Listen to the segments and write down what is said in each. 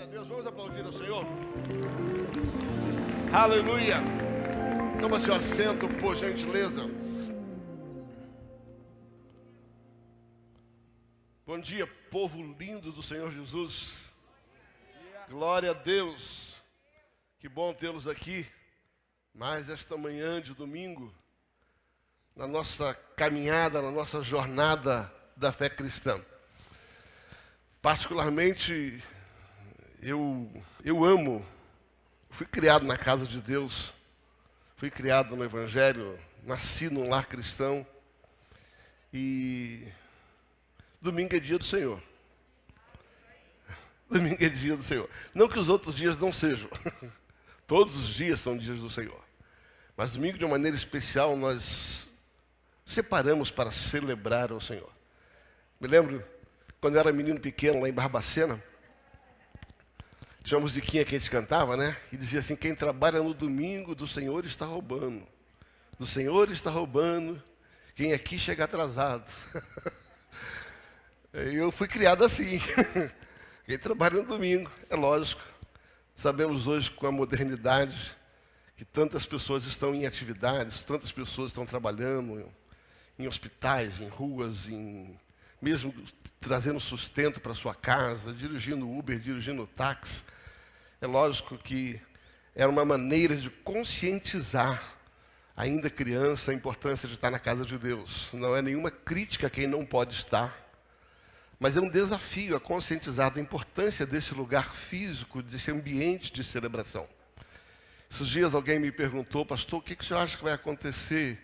Glória a Deus, vamos aplaudir ao Senhor. Aleluia. Toma seu assento, por gentileza. Bom dia, povo lindo do Senhor Jesus. Glória a Deus. Que bom tê-los aqui. Mais esta manhã de domingo, na nossa caminhada, na nossa jornada da fé cristã. Particularmente, eu amo, fui criado na casa de Deus, fui criado no Evangelho, nasci num lar cristão e domingo é dia do Senhor. Domingo é dia do Senhor. Não que os outros dias não sejam, todos os dias são dias do Senhor, mas domingo de uma maneira especial nós separamos para celebrar ao Senhor. Me lembro, quando eu era menino pequeno lá em Barbacena, tinha uma musiquinha que a gente cantava, né? Que dizia assim: quem trabalha no domingo do Senhor está roubando. Do Senhor está roubando quem aqui chega atrasado. Eu fui criado assim. Quem trabalha no domingo, é lógico. Sabemos hoje com a modernidade que tantas pessoas estão em atividades, tantas pessoas estão trabalhando em hospitais, em ruas, mesmo trazendo sustento para sua casa, dirigindo Uber, dirigindo táxi. É lógico que era uma maneira de conscientizar, ainda criança, a importância de estar na casa de Deus. Não é nenhuma crítica a quem não pode estar, mas é um desafio a conscientizar da importância desse lugar físico, desse ambiente de celebração. Esses dias alguém me perguntou: pastor, o que o senhor acha que vai acontecer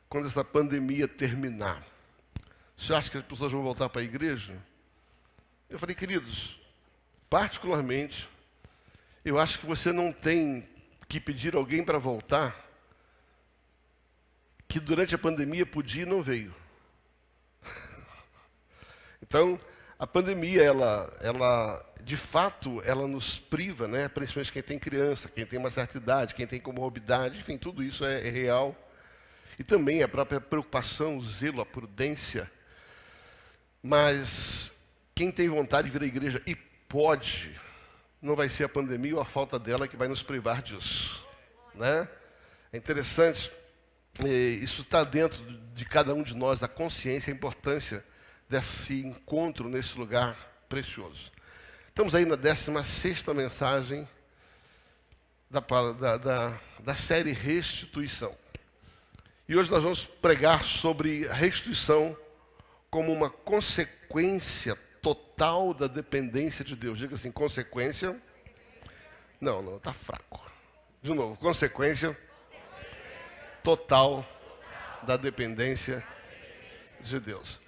quando essa pandemia terminar? O senhor acha que as pessoas vão voltar para a igreja? Eu falei: queridos, particularmente, eu acho que você não tem que pedir alguém para voltar que durante a pandemia podia e não veio. Então, a pandemia, ela de fato, ela nos priva, né? Principalmente quem tem criança, quem tem uma certa idade, quem tem comorbidade, enfim, tudo isso é real. E também a própria preocupação, o zelo, a prudência. Mas quem tem vontade de vir à igreja e pode, não vai ser a pandemia ou a falta dela que vai nos privar disso, né? É interessante, isso está dentro de cada um de nós, a consciência, a importância desse encontro nesse lugar precioso. Estamos aí na 16ª mensagem da série Restituição. E hoje nós vamos pregar sobre a restituição como uma consequência total da dependência de Deus. Diga assim: consequência. Não, está fraco. De novo, consequência total da dependência de Deus.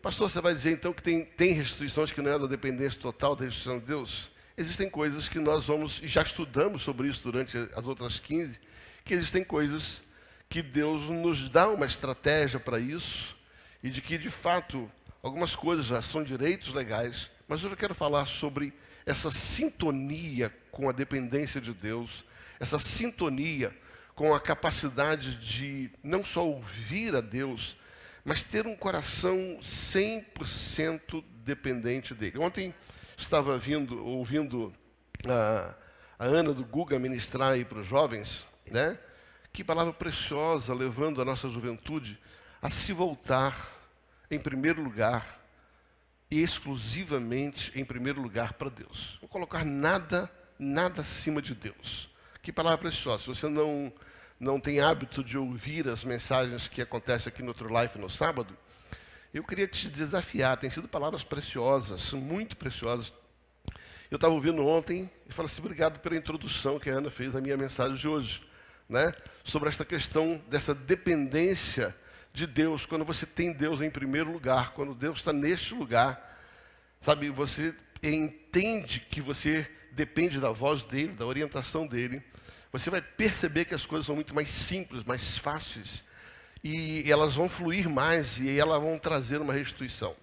Pastor, você vai dizer então que tem restituições que não é da dependência total da restituição de Deus? Existem coisas que nós vamos, e já estudamos sobre isso durante as outras 15, que existem coisas que Deus nos dá uma estratégia para isso, e de que, de fato, algumas coisas já são direitos legais, mas eu quero falar sobre essa sintonia com a dependência de Deus, essa sintonia com a capacidade de não só ouvir a Deus, mas ter um coração 100% dependente dele. Ontem estava ouvindo a Ana do Guga ministrar aí para os jovens, né? Que palavra preciosa, levando a nossa juventude a se voltar em primeiro lugar e exclusivamente em primeiro lugar para Deus. Não colocar nada acima de Deus. Que palavra preciosa. Se você não tem hábito de ouvir as mensagens que acontecem aqui no Outro Life no sábado, eu queria te desafiar. Tem sido palavras preciosas, muito preciosas. Eu estava ouvindo ontem e falei assim: obrigado pela introdução que a Ana fez à minha mensagem de hoje, né? Sobre esta questão dessa dependência de Deus, quando você tem Deus em primeiro lugar, quando Deus está neste lugar, sabe, você entende que você depende da voz dele, da orientação dele, você vai perceber que as coisas são muito mais simples, mais fáceis, e elas vão fluir mais, e elas vão trazer uma restituição.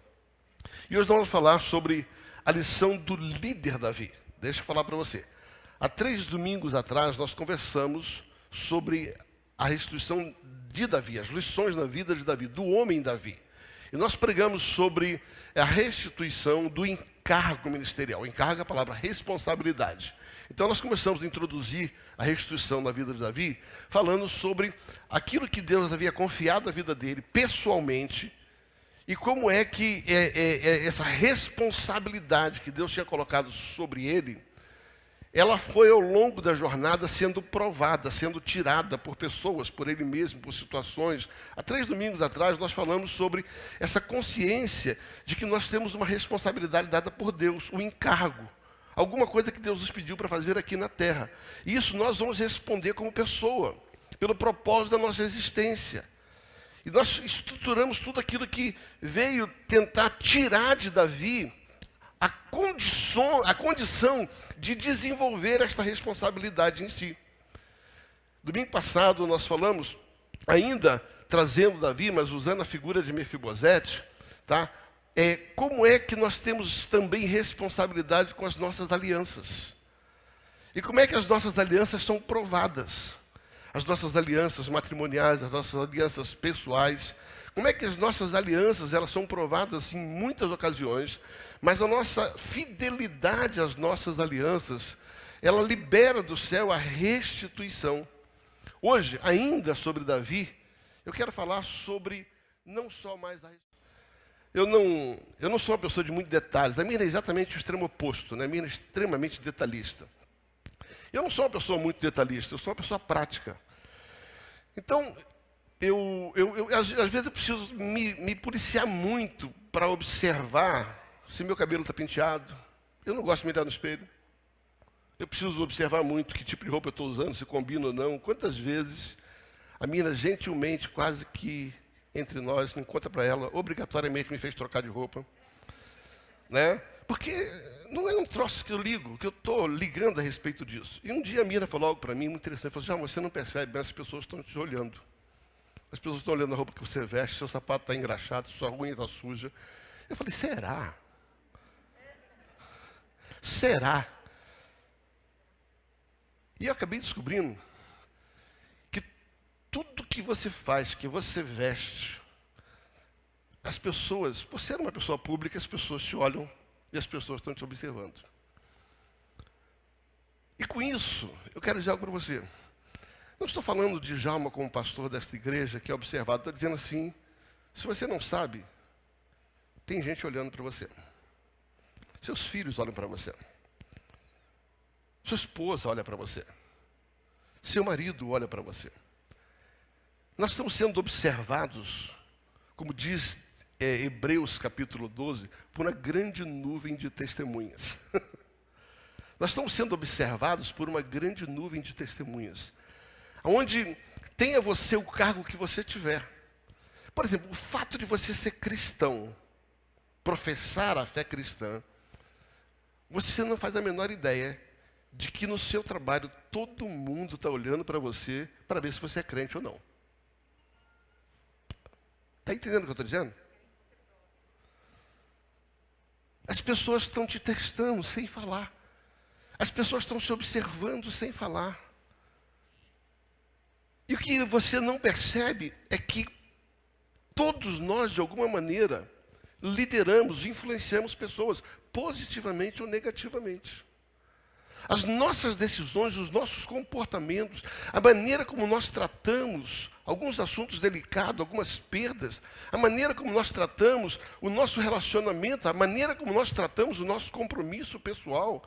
E hoje nós vamos falar sobre a lição do líder Davi. Deixa eu falar para você. Há 3 domingos atrás nós conversamos sobre a restituição de Davi, as lições na vida de Davi, do homem Davi. E nós pregamos sobre a restituição do encargo ministerial. Encargo é a palavra responsabilidade. Então nós começamos a introduzir a restituição na vida de Davi, falando sobre aquilo que Deus havia confiado à vida dele, pessoalmente, e como é que essa responsabilidade que Deus tinha colocado sobre ele, ela foi ao longo da jornada sendo provada, sendo tirada por pessoas, por ele mesmo, por situações. Há 3 domingos atrás nós falamos sobre essa consciência de que nós temos uma responsabilidade dada por Deus, um encargo. Alguma coisa que Deus nos pediu para fazer aqui na terra. E isso nós vamos responder como pessoa, pelo propósito da nossa existência. E nós estruturamos tudo aquilo que veio tentar tirar de Davi a condição de desenvolver esta responsabilidade em si. Domingo passado nós falamos, ainda trazendo Davi, mas usando a figura de Mefibosete, tá? Como é que nós temos também responsabilidade com as nossas alianças. E como é que as nossas alianças são provadas. As nossas alianças matrimoniais, as nossas alianças pessoais. Como é que as nossas alianças elas são provadas em muitas ocasiões, mas a nossa fidelidade às nossas alianças, ela libera do céu a restituição. Hoje, ainda sobre Davi, eu quero falar sobre não só mais a eu não sou uma pessoa de muitos detalhes. A minha é exatamente o extremo oposto, né? A minha é extremamente detalhista. Eu não sou uma pessoa muito detalhista, eu sou uma pessoa prática. Então, às vezes eu preciso me policiar muito para observar se meu cabelo está penteado. Eu não gosto de me olhar no espelho. Eu preciso observar muito que tipo de roupa eu estou usando, se combina ou não. Quantas vezes a mina gentilmente, quase que entre nós, não conta para ela, obrigatoriamente me fez trocar de roupa. Né? Porque não é um troço que eu ligo, que eu estou ligando a respeito disso. E um dia a Mira falou algo para mim, muito interessante. Falou, já, você não percebe, mas as pessoas estão te olhando. As pessoas estão olhando a roupa que você veste, seu sapato está engraxado, sua unha está suja. Eu falei, será? Será? E eu acabei descobrindo que tudo que você faz, que você veste, as pessoas, por ser uma pessoa pública, as pessoas te olham e as pessoas estão te observando. E com isso, eu quero dizer algo para você. Não estou falando de Djalma como pastor desta igreja que é observado. Estou dizendo assim, se você não sabe, tem gente olhando para você. Seus filhos olham para você. Sua esposa olha para você. Seu marido olha para você. Nós estamos sendo observados, como diz Hebreus capítulo 12, por uma grande nuvem de testemunhas. Nós estamos sendo observados por uma grande nuvem de testemunhas. Onde tenha você o cargo que você tiver. Por exemplo, o fato de você ser cristão, professar a fé cristã, você não faz a menor ideia de que no seu trabalho todo mundo está olhando para você para ver se você é crente ou não. Está entendendo o que eu estou dizendo? As pessoas estão te testando sem falar. As pessoas estão se observando sem falar. E o que você não percebe é que todos nós, de alguma maneira, lideramos, influenciamos pessoas, positivamente ou negativamente. As nossas decisões, os nossos comportamentos, a maneira como nós tratamos alguns assuntos delicados, algumas perdas, a maneira como nós tratamos o nosso relacionamento, a maneira como nós tratamos o nosso compromisso pessoal.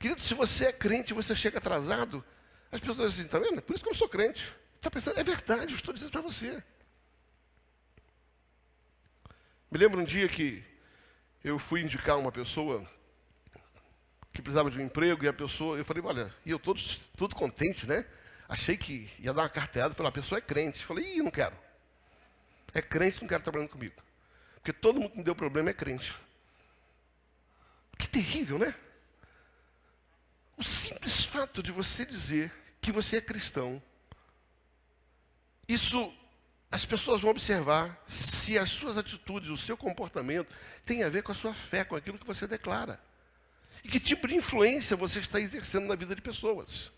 Querido, se você é crente e você chega atrasado, as pessoas dizem, está vendo? Por isso que eu não sou crente. Está pensando, é verdade, eu estou dizendo para você. Me lembro um dia que eu fui indicar uma pessoa que precisava de um emprego, e a pessoa, eu falei, olha, e eu todo contente, né? Achei que ia dar uma carteada, falei, a pessoa é crente. Eu falei, não quero. É crente, não quero trabalhando comigo. Porque todo mundo que me deu problema é crente. Que terrível, né? O simples fato de você dizer que você é cristão, isso, as pessoas vão observar se as suas atitudes, o seu comportamento tem a ver com a sua fé, com aquilo que você declara. E que tipo de influência você está exercendo na vida de pessoas.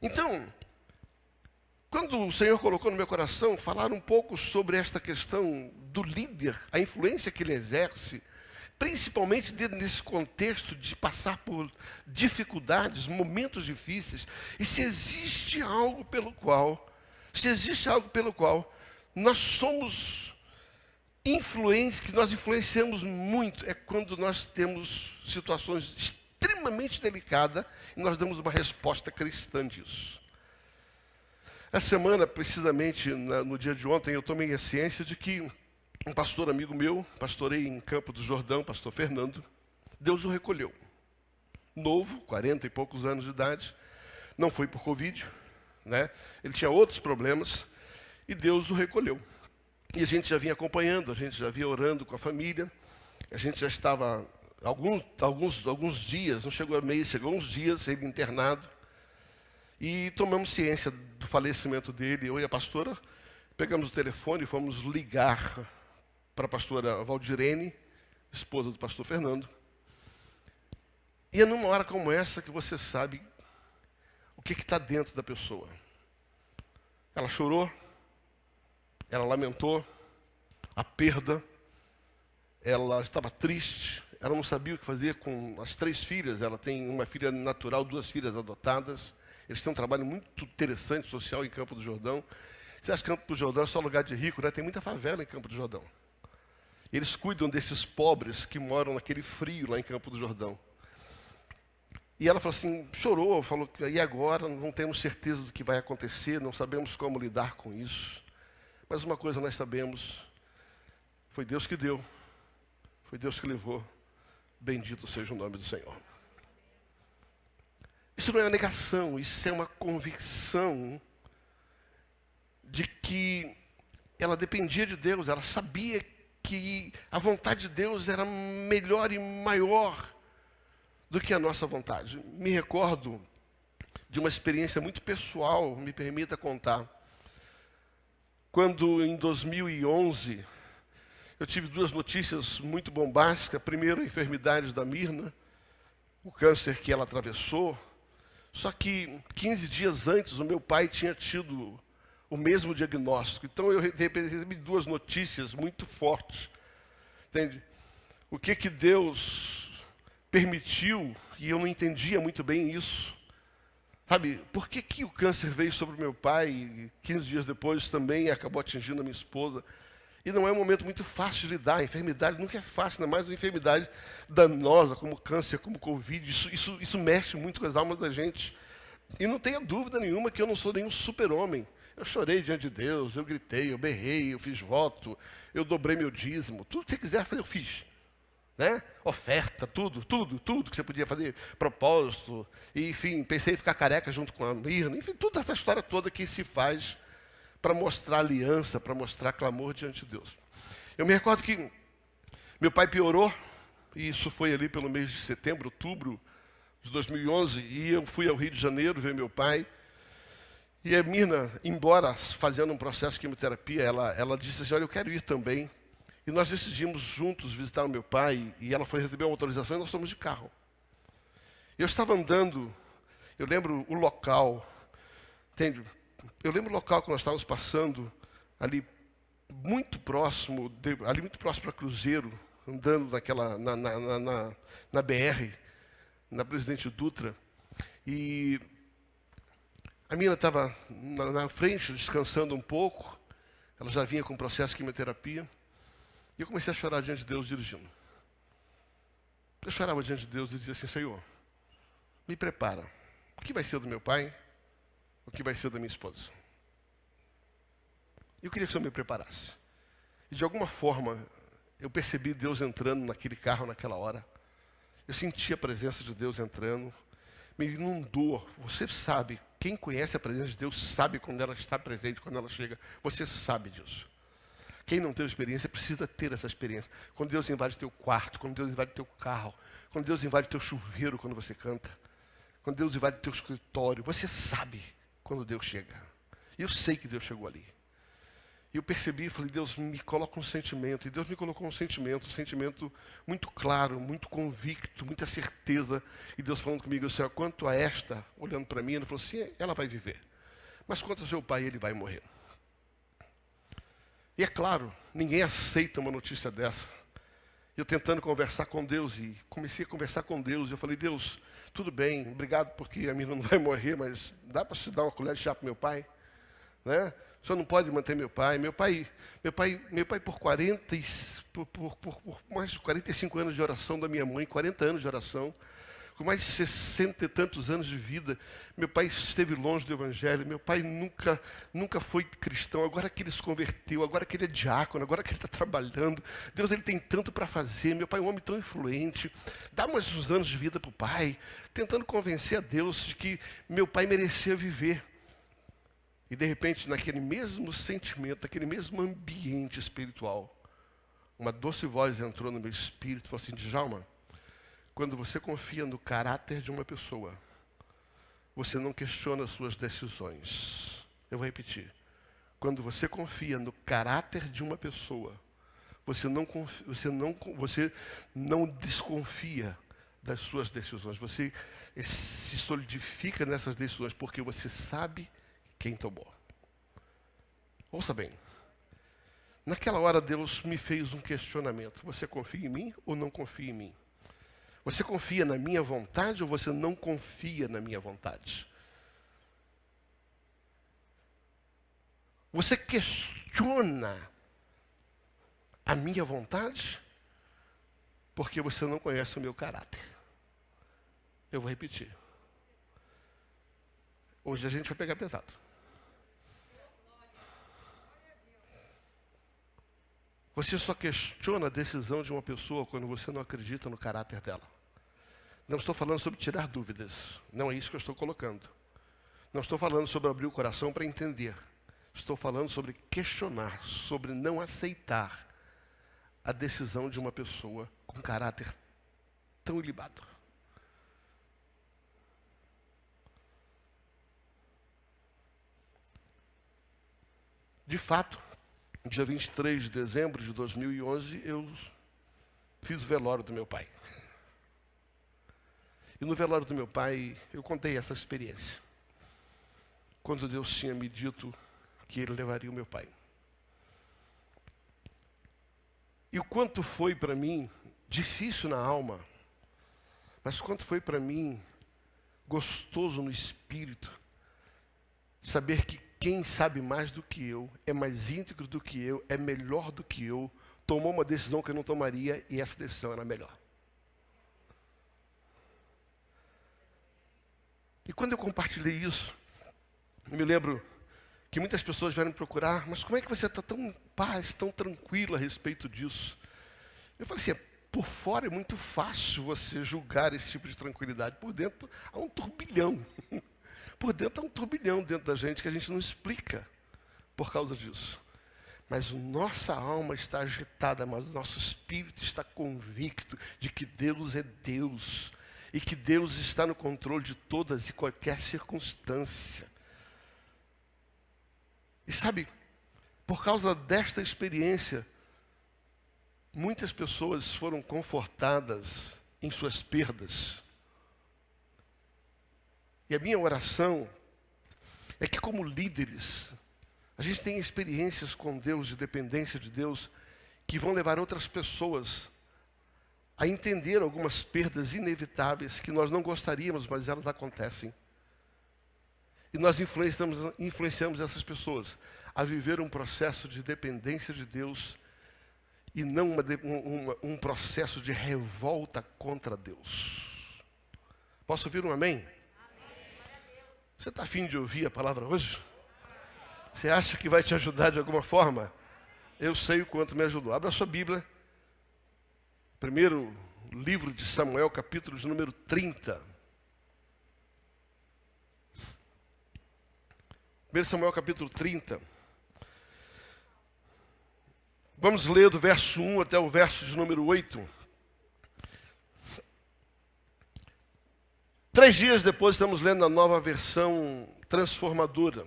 Então, quando o Senhor colocou no meu coração falar um pouco sobre esta questão do líder, a influência que ele exerce, principalmente dentro desse contexto de passar por dificuldades, momentos difíceis. E se existe algo pelo qual nós somos influentes, que nós influenciamos muito, é quando nós temos situações extremamente delicadas e nós damos uma resposta cristã disso. Essa semana, precisamente no dia de ontem, eu tomei a ciência de que um pastor amigo meu, pastorei em Campo do Jordão, pastor Fernando, Deus o recolheu. Novo, 40 e poucos anos de idade, não foi por Covid, né? Ele tinha outros problemas e Deus o recolheu. E a gente já vinha acompanhando, a gente já vinha orando com a família, a gente já estava alguns dias, não chegou a mês, chegou uns dias, ele internado. E tomamos ciência do falecimento dele, eu e a pastora, pegamos o telefone e fomos ligar para a pastora Valdirene, esposa do pastor Fernando. E é numa hora como essa que você sabe o que está dentro da pessoa. Ela chorou, ela lamentou a perda, ela estava triste, ela não sabia o que fazer com as 3 filhas, ela tem uma filha natural, 2 filhas adotadas. Eles têm um trabalho muito interessante, social, em Campo do Jordão. Você acha que Campo do Jordão é só lugar de rico, né? Tem muita favela em Campo do Jordão. Eles cuidam desses pobres que moram naquele frio lá em Campo do Jordão. E ela falou assim, chorou, falou, e agora? Não temos certeza do que vai acontecer, não sabemos como lidar com isso. Mas uma coisa nós sabemos, foi Deus que deu, foi Deus que levou. Bendito seja o nome do Senhor. Isso não é uma negação, isso é uma convicção de que ela dependia de Deus, ela sabia que a vontade de Deus era melhor e maior do que a nossa vontade. Me recordo de uma experiência muito pessoal, me permita contar. Quando em 2011, eu tive 2 notícias muito bombásticas. Primeiro, a enfermidade da Mirna, o câncer que ela atravessou. Só que 15 dias antes, o meu pai tinha tido o mesmo diagnóstico. Então eu recebi 2 notícias muito fortes. Entende? O que Deus permitiu, e eu não entendia muito bem isso. Sabe, por que o câncer veio sobre o meu pai e 15 dias depois também acabou atingindo a minha esposa? E não é um momento muito fácil de lidar. A enfermidade nunca é fácil, ainda mais uma enfermidade danosa, como câncer, como Covid. Isso mexe muito com as almas da gente. E não tenha dúvida nenhuma que eu não sou nenhum super-homem. Eu chorei diante de Deus, eu gritei, eu berrei, eu fiz voto, eu dobrei meu dízimo. Tudo que você quiser fazer, eu fiz. Né? Oferta, tudo que você podia fazer, propósito. E, enfim, pensei em ficar careca junto com a Mirna. Enfim, toda essa história toda que se faz para mostrar aliança, para mostrar clamor diante de Deus. Eu me recordo que meu pai piorou, e isso foi ali pelo mês de setembro, outubro de 2011, e eu fui ao Rio de Janeiro ver meu pai. E a Mirna, embora fazendo um processo de quimioterapia, ela disse assim, olha, eu quero ir também. E nós decidimos juntos visitar o meu pai, e ela foi receber uma autorização e nós fomos de carro. Eu estava andando, eu lembro o local, entende? Eu lembro o local que nós estávamos passando, ali muito próximo para Cruzeiro, andando na BR, na Presidente Dutra, e a menina estava na frente, descansando um pouco, ela já vinha com o processo de quimioterapia, e eu comecei a chorar diante de Deus dirigindo. Eu chorava diante de Deus e dizia assim, Senhor, me prepara, o que vai ser do meu pai? O que vai ser da minha esposa? Eu queria que o Senhor me preparasse. E de alguma forma, eu percebi Deus entrando naquele carro naquela hora. Eu senti a presença de Deus entrando. Me inundou. Você sabe, quem conhece a presença de Deus sabe quando ela está presente, quando ela chega. Você sabe disso. Quem não teve experiência precisa ter essa experiência. Quando Deus invade teu quarto, quando Deus invade teu carro, quando Deus invade teu chuveiro quando você canta, quando Deus invade teu escritório, você sabe quando Deus chega. E eu sei que Deus chegou ali. E eu percebi e falei, Deus me coloca um sentimento. E Deus me colocou um sentimento muito claro, muito convicto, muita certeza. E Deus falando comigo assim, quanto a esta, olhando para mim, ele falou assim, ela vai viver. Mas quanto ao seu pai, ele vai morrer. E é claro, ninguém aceita uma notícia dessa. Eu tentando conversar com Deus, e comecei a conversar com Deus. Eu falei, Deus, tudo bem, obrigado porque a menina não vai morrer, mas dá para dar uma colher de chá para meu pai? Né? O senhor não pode manter meu pai. Meu pai por mais de 45 anos de oração da minha mãe, 40 anos de oração, com mais de 60 e tantos anos de vida, meu pai esteve longe do Evangelho, meu pai nunca foi cristão, agora que ele se converteu, agora que ele é diácono, agora que ele está trabalhando, Deus, ele tem tanto para fazer, meu pai é um homem tão influente, dá mais uns anos de vida para o pai, tentando convencer a Deus de que meu pai merecia viver. E de repente, naquele mesmo sentimento, naquele mesmo ambiente espiritual, uma doce voz entrou no meu espírito e falou assim, Djalma, quando você confia no caráter de uma pessoa, você não questiona as suas decisões. Eu vou repetir. Quando você confia no caráter de uma pessoa, você não desconfia das suas decisões. Você se solidifica nessas decisões porque você sabe quem tomou. Ouça bem. Naquela hora Deus me fez um questionamento. Você confia em mim ou não confia em mim? Você confia na minha vontade ou você não confia na minha vontade? Você questiona a minha vontade porque você não conhece o meu caráter. Eu vou repetir. Hoje a gente vai pegar pesado. Você só questiona a decisão de uma pessoa quando você não acredita no caráter dela. Não estou falando sobre tirar dúvidas. Não é isso que eu estou colocando. Não estou falando sobre abrir o coração para entender. Estou falando sobre questionar, sobre não aceitar a decisão de uma pessoa com caráter tão ilibado. De fato, dia 23 de dezembro de 2011, eu fiz o velório do meu pai. E no velório do meu pai, eu contei essa experiência. Quando Deus tinha me dito que Ele levaria o meu pai. E o quanto foi para mim difícil na alma, mas quanto foi para mim gostoso no espírito, saber que quem sabe mais do que eu, é mais íntegro do que eu, é melhor do que eu, tomou uma decisão que eu não tomaria e essa decisão era melhor. E quando eu compartilhei isso, eu me lembro que muitas pessoas vieram me procurar, mas como é que você está tão em paz, tão tranquilo a respeito disso? Eu falei assim, por fora é muito fácil você julgar esse tipo de tranquilidade, por dentro há um turbilhão. Por dentro há um turbilhão dentro da gente que a gente não explica por causa disso. Mas nossa alma está agitada, mas o nosso espírito está convicto de que Deus é Deus e que Deus está no controle de todas e qualquer circunstância. E sabe, por causa desta experiência, muitas pessoas foram confortadas em suas perdas. E a minha oração é que, como líderes, a gente tenha experiências com Deus, de dependência de Deus, que vão levar outras pessoas a entender algumas perdas inevitáveis que nós não gostaríamos, mas elas acontecem. E nós influenciamos essas pessoas a viver um processo de dependência de Deus e não um processo de revolta contra Deus. Posso ouvir um amém? Você está afim de ouvir a palavra hoje? Você acha que vai te ajudar de alguma forma? Eu sei o quanto me ajudou. Abra a sua Bíblia. Primeiro livro de Samuel, capítulo de número 30. 1 Samuel, capítulo 30. Vamos ler do verso 1 até o verso de número 8. 3 dias depois, estamos lendo a nova versão transformadora.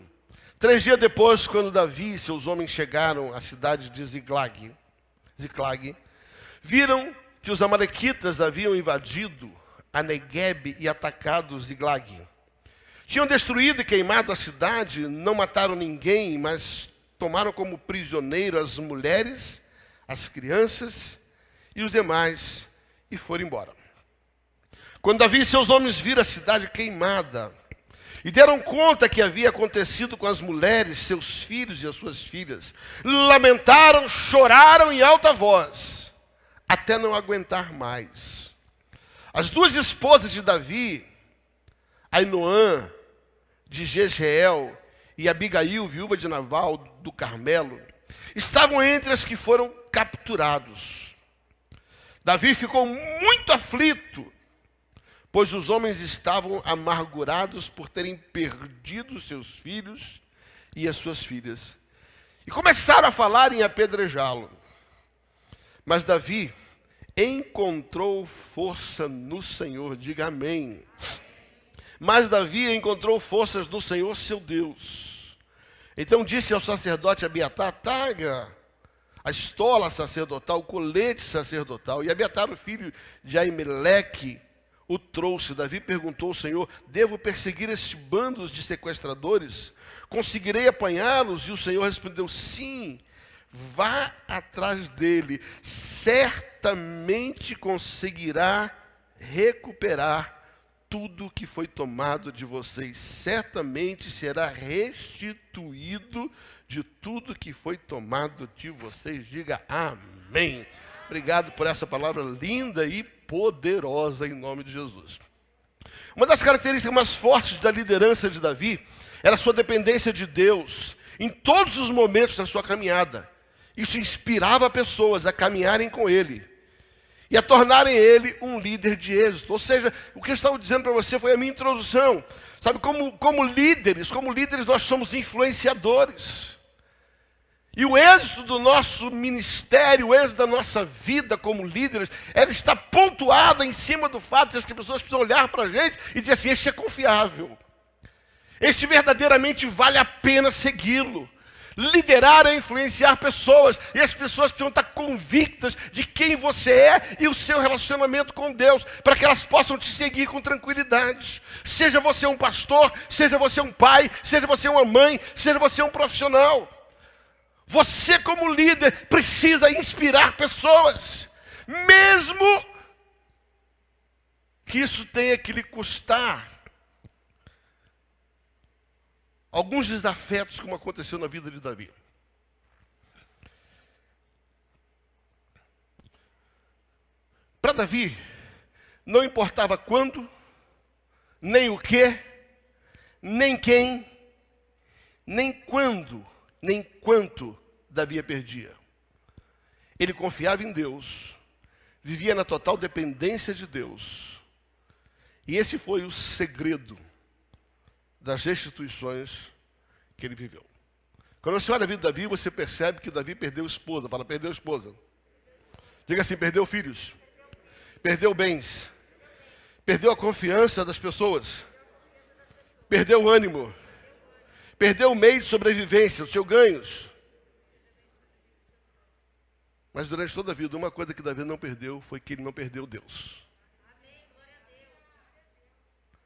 3 dias depois, quando Davi e seus homens chegaram à cidade de Ziclag, viram que os amalequitas haviam invadido a Neguebe e atacado Ziclag. Tinham destruído e queimado a cidade, não mataram ninguém, mas tomaram como prisioneiro as mulheres, as crianças e os demais e foram embora. Quando Davi e seus homens viram a cidade queimada e deram conta que havia acontecido com as mulheres, seus filhos e as suas filhas, lamentaram, choraram em alta voz, até não aguentar mais. As duas esposas de Davi, Ainoã de Jezreel e Abigail, viúva de Nabal do Carmelo, estavam entre as que foram capturados. Davi ficou muito aflito, pois os homens estavam amargurados por terem perdido seus filhos e as suas filhas. E começaram a falar em apedrejá-lo. Mas Davi encontrou força no Senhor. Diga amém. Mas Davi encontrou forças no Senhor, seu Deus. Então disse ao sacerdote Abiatar: traga a estola sacerdotal, o colete sacerdotal. E Abiatar, o filho de Aimeleque, o trouxe. Davi perguntou ao Senhor: devo perseguir este bando de sequestradores? Conseguirei apanhá-los? E o Senhor respondeu: sim, vá atrás dele. Certamente conseguirá recuperar tudo que foi tomado de vocês. Certamente será restituído de tudo que foi tomado de vocês. Diga amém. Obrigado por essa palavra linda e poderosa em nome de Jesus. Uma das características mais fortes da liderança de Davi era a sua dependência de Deus em todos os momentos da sua caminhada. Isso inspirava pessoas a caminharem com ele e a tornarem ele um líder de êxito. Ou seja, o que eu estava dizendo para você foi a minha introdução. Sabe, como líderes nós somos influenciadores. E o êxito do nosso ministério, o êxito da nossa vida como líderes, ela está pontuada em cima do fato de que as pessoas precisam olhar para a gente e dizer assim: este é confiável. Este verdadeiramente vale a pena segui-lo. Liderar é influenciar pessoas, e as pessoas precisam estar convictas de quem você é e o seu relacionamento com Deus, para que elas possam te seguir com tranquilidade. Seja você um pastor, seja você um pai, seja você uma mãe, seja você um profissional. Você, como líder, precisa inspirar pessoas, mesmo que isso tenha que lhe custar alguns desafetos, como aconteceu na vida de Davi. Para Davi, não importava quando, nem o que, nem quem, nem quando, nem quanto Davi perdia. Ele confiava em Deus, vivia na total dependência de Deus. E esse foi o segredo das restituições que ele viveu. Quando você olha a vida de Davi, você percebe que Davi perdeu esposa. Fala, perdeu esposa. Diga assim, perdeu filhos. Perdeu bens. Perdeu a confiança das pessoas. Perdeu o ânimo. Perdeu o meio de sobrevivência, os seus ganhos. Mas durante toda a vida, uma coisa que Davi não perdeu foi que ele não perdeu Deus.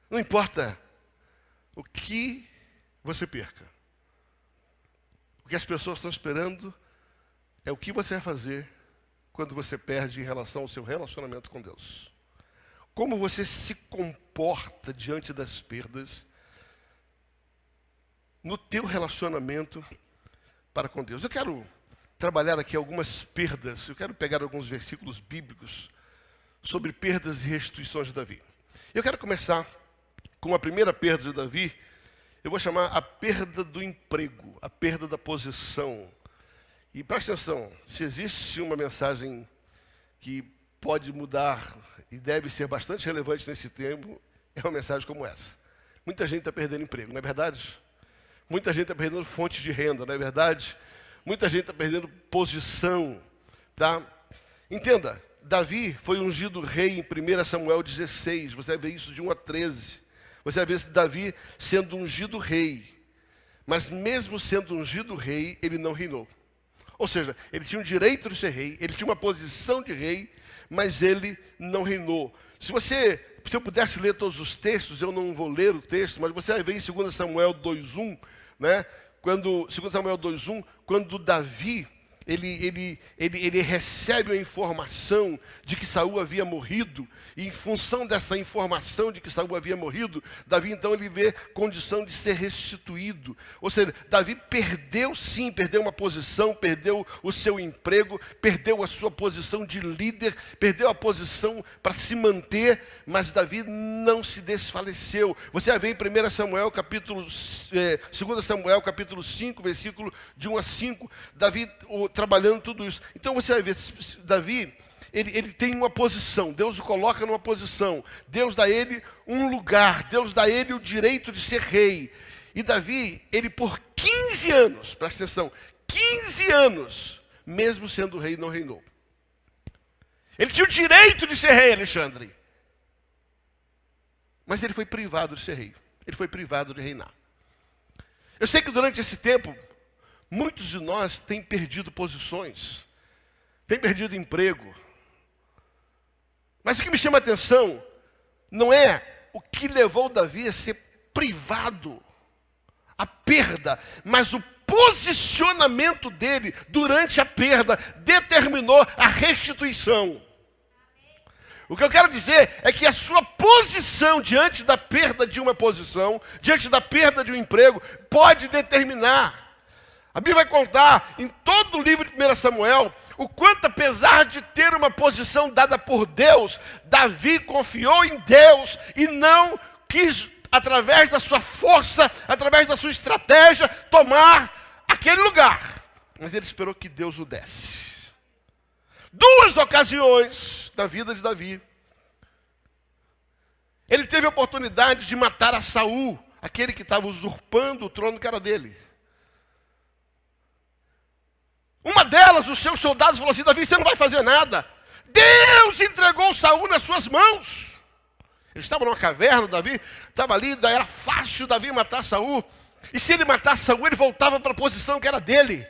Não importa o que você perca. O que as pessoas estão esperando é o que você vai fazer quando você perde em relação ao seu relacionamento com Deus. Como você se comporta diante das perdas no teu relacionamento para com Deus. Eu quero trabalhar aqui algumas perdas, eu quero pegar alguns versículos bíblicos sobre perdas e restituições de Davi. Eu quero começar com a primeira perda de Davi. Eu vou chamar a perda do emprego, a perda da posição. E preste atenção, se existe uma mensagem que pode mudar e deve ser bastante relevante nesse tempo, é uma mensagem como essa. Muita gente está perdendo emprego, não é verdade? Muita gente está perdendo fonte de renda, não é verdade? Muita gente está perdendo posição, tá? Entenda, Davi foi ungido rei em 1 Samuel 16, você vai ver isso de 1 a 13. Você vai ver Davi sendo ungido rei, mas mesmo sendo ungido rei, ele não reinou. Ou seja, ele tinha o direito de ser rei, ele tinha uma posição de rei, mas ele não reinou. Se eu pudesse ler todos os textos, eu não vou ler o texto, mas você vai ver em 2 Samuel 2:1, né? 2 Samuel 2:1, quando Davi, ele recebe a informação de que Saul havia morrido, e em função dessa informação de que Saul havia morrido, Davi então ele vê condição de ser restituído. Ou seja, Davi perdeu uma posição, perdeu o seu emprego, perdeu a sua posição de líder, perdeu a posição para se manter, mas Davi não se desfaleceu. Você vai ver em 2 Samuel capítulo 5, versículo de 1 a 5, Davi trabalhando tudo isso. Então você vai ver, Davi, ele tem uma posição, Deus o coloca numa posição, Deus dá a ele um lugar, Deus dá a ele o direito de ser rei. E Davi, ele por 15 anos, presta atenção, 15 anos, mesmo sendo rei, não reinou. Ele tinha o direito de ser rei, Alexandre, mas ele foi privado de ser rei, ele foi privado de reinar. Eu sei que durante esse tempo, muitos de nós têm perdido posições, têm perdido emprego. Mas o que me chama a atenção não é o que levou Davi a ser privado, a perda, mas o posicionamento dele durante a perda determinou a restituição. O que eu quero dizer é que a sua posição diante da perda de uma posição, diante da perda de um emprego, pode determinar. A Bíblia vai contar em todo o livro de 1 Samuel o quanto, apesar de ter uma posição dada por Deus, Davi confiou em Deus e não quis, através da sua força, através da sua estratégia, tomar aquele lugar. Mas ele esperou que Deus o desse. 2 ocasiões da vida de Davi, ele teve a oportunidade de matar a Saul, aquele que estava usurpando o trono que era dele. Uma delas, os seus soldados falaram assim: Davi, você não vai fazer nada. Deus entregou Saul nas suas mãos. Ele estava numa caverna, Davi estava ali, era fácil Davi matar Saul. E se ele matasse Saul, ele voltava para a posição que era dele.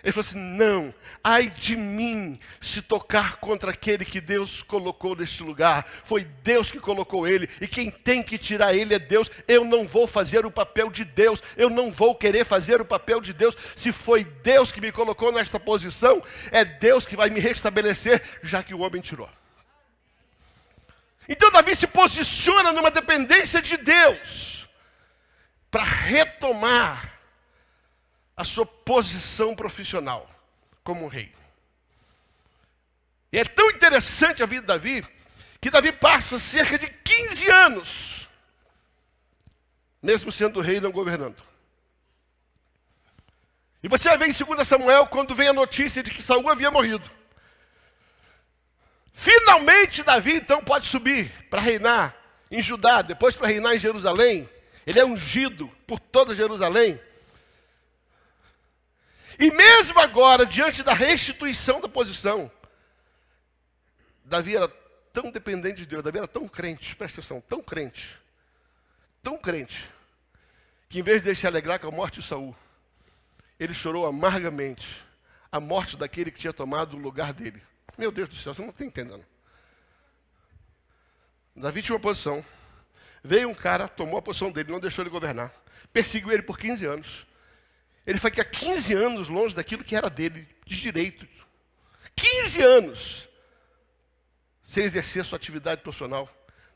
Ele falou assim: não, ai de mim se tocar contra aquele que Deus colocou neste lugar. Foi Deus que colocou ele, e quem tem que tirar ele é Deus. Eu não vou fazer o papel de Deus, eu não vou querer fazer o papel de Deus. Se foi Deus que me colocou nesta posição, é Deus que vai me restabelecer, já que o homem tirou. Então Davi se posiciona numa dependência de Deus, para retomar a sua posição profissional como um rei. E é tão interessante a vida de Davi, que Davi passa cerca de 15 anos, mesmo sendo rei, não governando. E você vai ver em 2 Samuel, quando vem a notícia de que Saul havia morrido. Finalmente Davi então pode subir para reinar em Judá, depois para reinar em Jerusalém. Ele é ungido por toda Jerusalém. E mesmo agora, diante da restituição da posição, Davi era tão dependente de Deus, Davi era tão crente, presta atenção, tão crente, que em vez de ele se alegrar com a morte de Saul, ele chorou amargamente a morte daquele que tinha tomado o lugar dele. Meu Deus do céu, você não está entendendo. Davi tinha uma posição, veio um cara, tomou a posição dele, não deixou ele governar, perseguiu ele por 15 anos. Ele foi há 15 anos longe daquilo que era dele, de direito. 15 anos sem exercer a sua atividade profissional,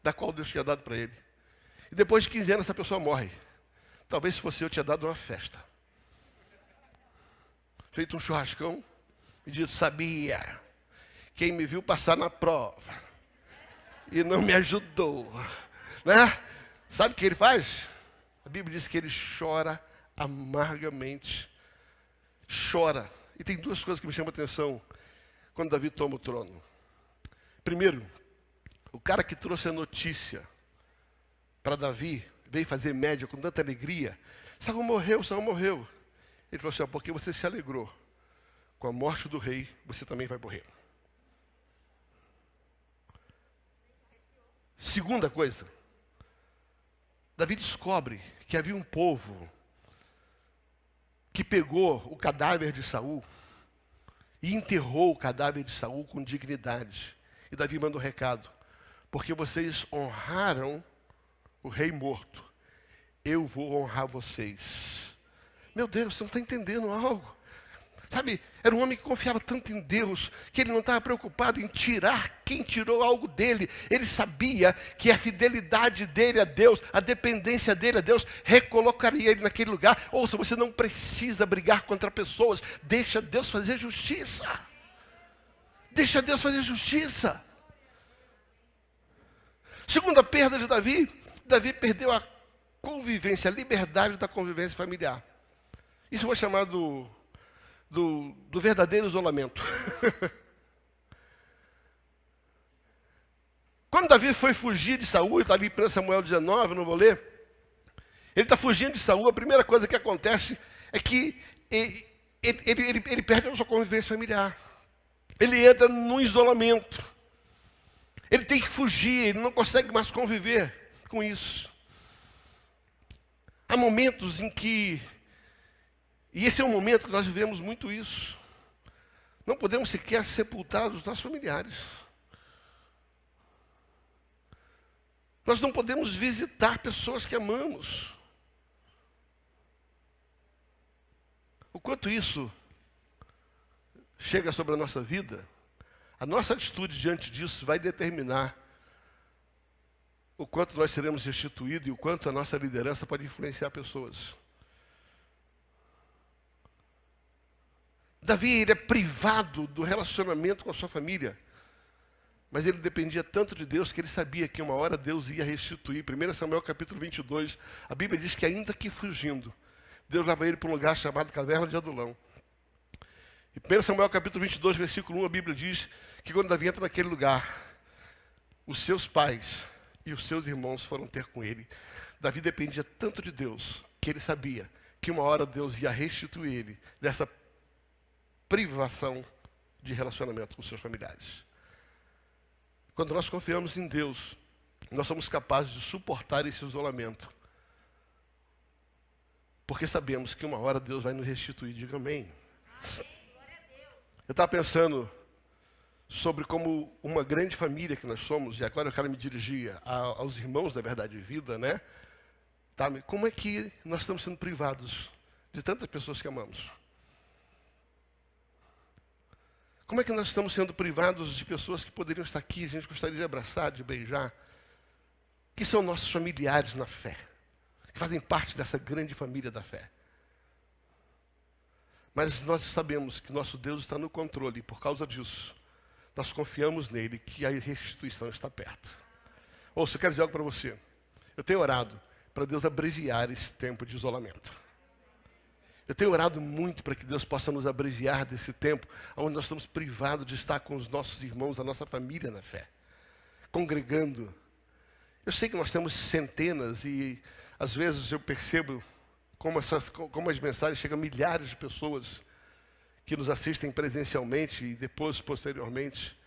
da qual Deus tinha dado para ele. E depois de 15 anos essa pessoa morre. Talvez se fosse eu, tinha dado uma festa. Feito um churrascão e dito: sabia, quem me viu passar na prova e não me ajudou, né? Sabe o que ele faz? A Bíblia diz que ele chora amargamente, chora. E tem duas coisas que me chamam a atenção quando Davi toma o trono. Primeiro, o cara que trouxe a notícia para Davi veio fazer média com tanta alegria. Saul morreu, Saul morreu. Ele falou assim: porque você se alegrou com a morte do rei, você também vai morrer. Segunda coisa, Davi descobre que havia um povo que pegou o cadáver de Saul e enterrou o cadáver de Saul com dignidade. E Davi manda um recado: porque vocês honraram o rei morto, eu vou honrar vocês. Meu Deus, você não está entendendo algo? Sabe, Era um homem que confiava tanto em Deus, que ele não estava preocupado em tirar quem tirou algo dele. Ele sabia que a fidelidade dele a Deus, a dependência dele a Deus, recolocaria ele naquele lugar. Ouça, você não precisa brigar contra pessoas. Deixa Deus fazer justiça. Deixa Deus fazer justiça. Segunda perda de Davi, Davi perdeu a convivência, a liberdade da convivência familiar. Isso foi chamado do verdadeiro isolamento. Quando Davi foi fugir de Saul, está ali em 1 Samuel 19, não vou ler. Ele está fugindo de Saul, a primeira coisa que acontece é que ele perde a sua convivência familiar. Ele entra num isolamento. Ele tem que fugir, ele não consegue mais conviver com isso. Há momentos em que, e esse é um momento que nós vivemos muito isso, não podemos sequer sepultar os nossos familiares. Nós não podemos visitar pessoas que amamos. O quanto isso chega sobre a nossa vida, a nossa atitude diante disso vai determinar o quanto nós seremos restituídos e o quanto a nossa liderança pode influenciar pessoas. Davi, ele é privado do relacionamento com a sua família, mas ele dependia tanto de Deus que ele sabia que uma hora Deus ia restituir. 1 Samuel capítulo 22, a Bíblia diz que ainda que fugindo, Deus leva ele para um lugar chamado Caverna de Adulão. E 1 Samuel capítulo 22, versículo 1, a Bíblia diz que quando Davi entra naquele lugar, os seus pais e os seus irmãos foram ter com ele. Davi dependia tanto de Deus, que ele sabia que uma hora Deus ia restituir ele dessa privação de relacionamento com seus familiares. Quando nós confiamos em Deus, nós somos capazes de suportar esse isolamento. Porque sabemos que uma hora Deus vai nos restituir. Diga amém. Eu estava pensando sobre como uma grande família que nós somos, e agora eu quero me dirigir aos irmãos da Verdade e Vida, né? Tá? Como é que nós estamos sendo privados de tantas pessoas que amamos? Como é que nós estamos sendo privados de pessoas que poderiam estar aqui, a gente gostaria de abraçar, de beijar, que são nossos familiares na fé, que fazem parte dessa grande família da fé. Mas nós sabemos que nosso Deus está no controle, e por causa disso, nós confiamos nele, que a restituição está perto. Ouça, eu quero dizer algo para você. Eu tenho orado para Deus abreviar esse tempo de isolamento. Eu tenho orado muito para que Deus possa nos abreviar desse tempo, onde nós estamos privados de estar com os nossos irmãos, a nossa família na fé, congregando. Eu sei que nós temos centenas e às vezes eu percebo como as mensagens chegam a milhares de pessoas que nos assistem presencialmente e depois, posteriormente.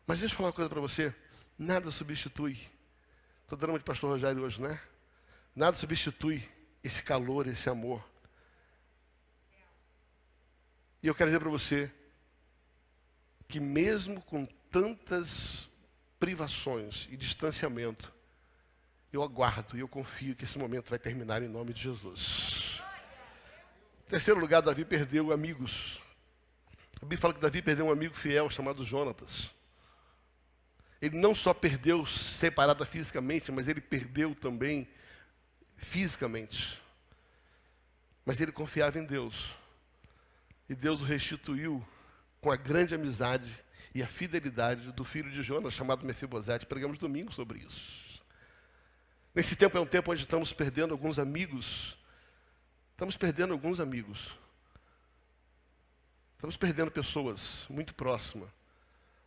Mas deixa eu falar uma coisa para você, nada substitui. Estou dando uma de pastor Rogério hoje, né? Nada substitui esse calor, esse amor. E eu quero dizer para você que mesmo com tantas privações e distanciamento, eu aguardo e eu confio que esse momento vai terminar em nome de Jesus. Em terceiro lugar, Davi perdeu amigos. A Bíblia fala que Davi perdeu um amigo fiel chamado Jonatas. Ele não só perdeu separado fisicamente, mas ele perdeu também fisicamente. Mas ele confiava em Deus. E Deus o restituiu com a grande amizade e a fidelidade do filho de Jonas, chamado Mefibosete. Pregamos domingo sobre isso. Nesse tempo é um tempo onde estamos perdendo alguns amigos. Estamos perdendo alguns amigos. Estamos perdendo pessoas muito próximas.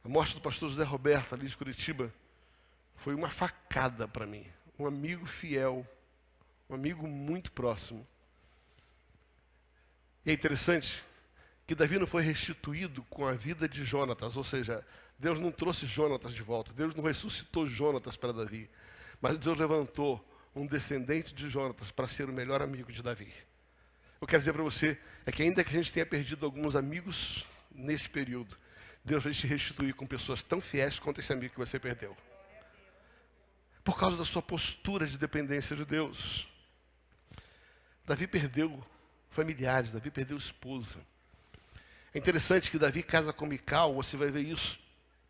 A morte do pastor José Roberto, ali de Curitiba, foi uma facada para mim. Um amigo fiel, um amigo muito próximo. E é interessante que Davi não foi restituído com a vida de Jonatas, ou seja, Deus não trouxe Jonatas de volta, Deus não ressuscitou Jonatas para Davi, mas Deus levantou um descendente de Jonatas para ser o melhor amigo de Davi. Eu quero dizer para você, é que ainda que a gente tenha perdido alguns amigos nesse período, Deus vai te restituir com pessoas tão fiéis quanto esse amigo que você perdeu. Por causa da sua postura de dependência de Deus. Davi perdeu familiares, Davi perdeu esposa. É interessante que Davi casa com Mical, você vai ver isso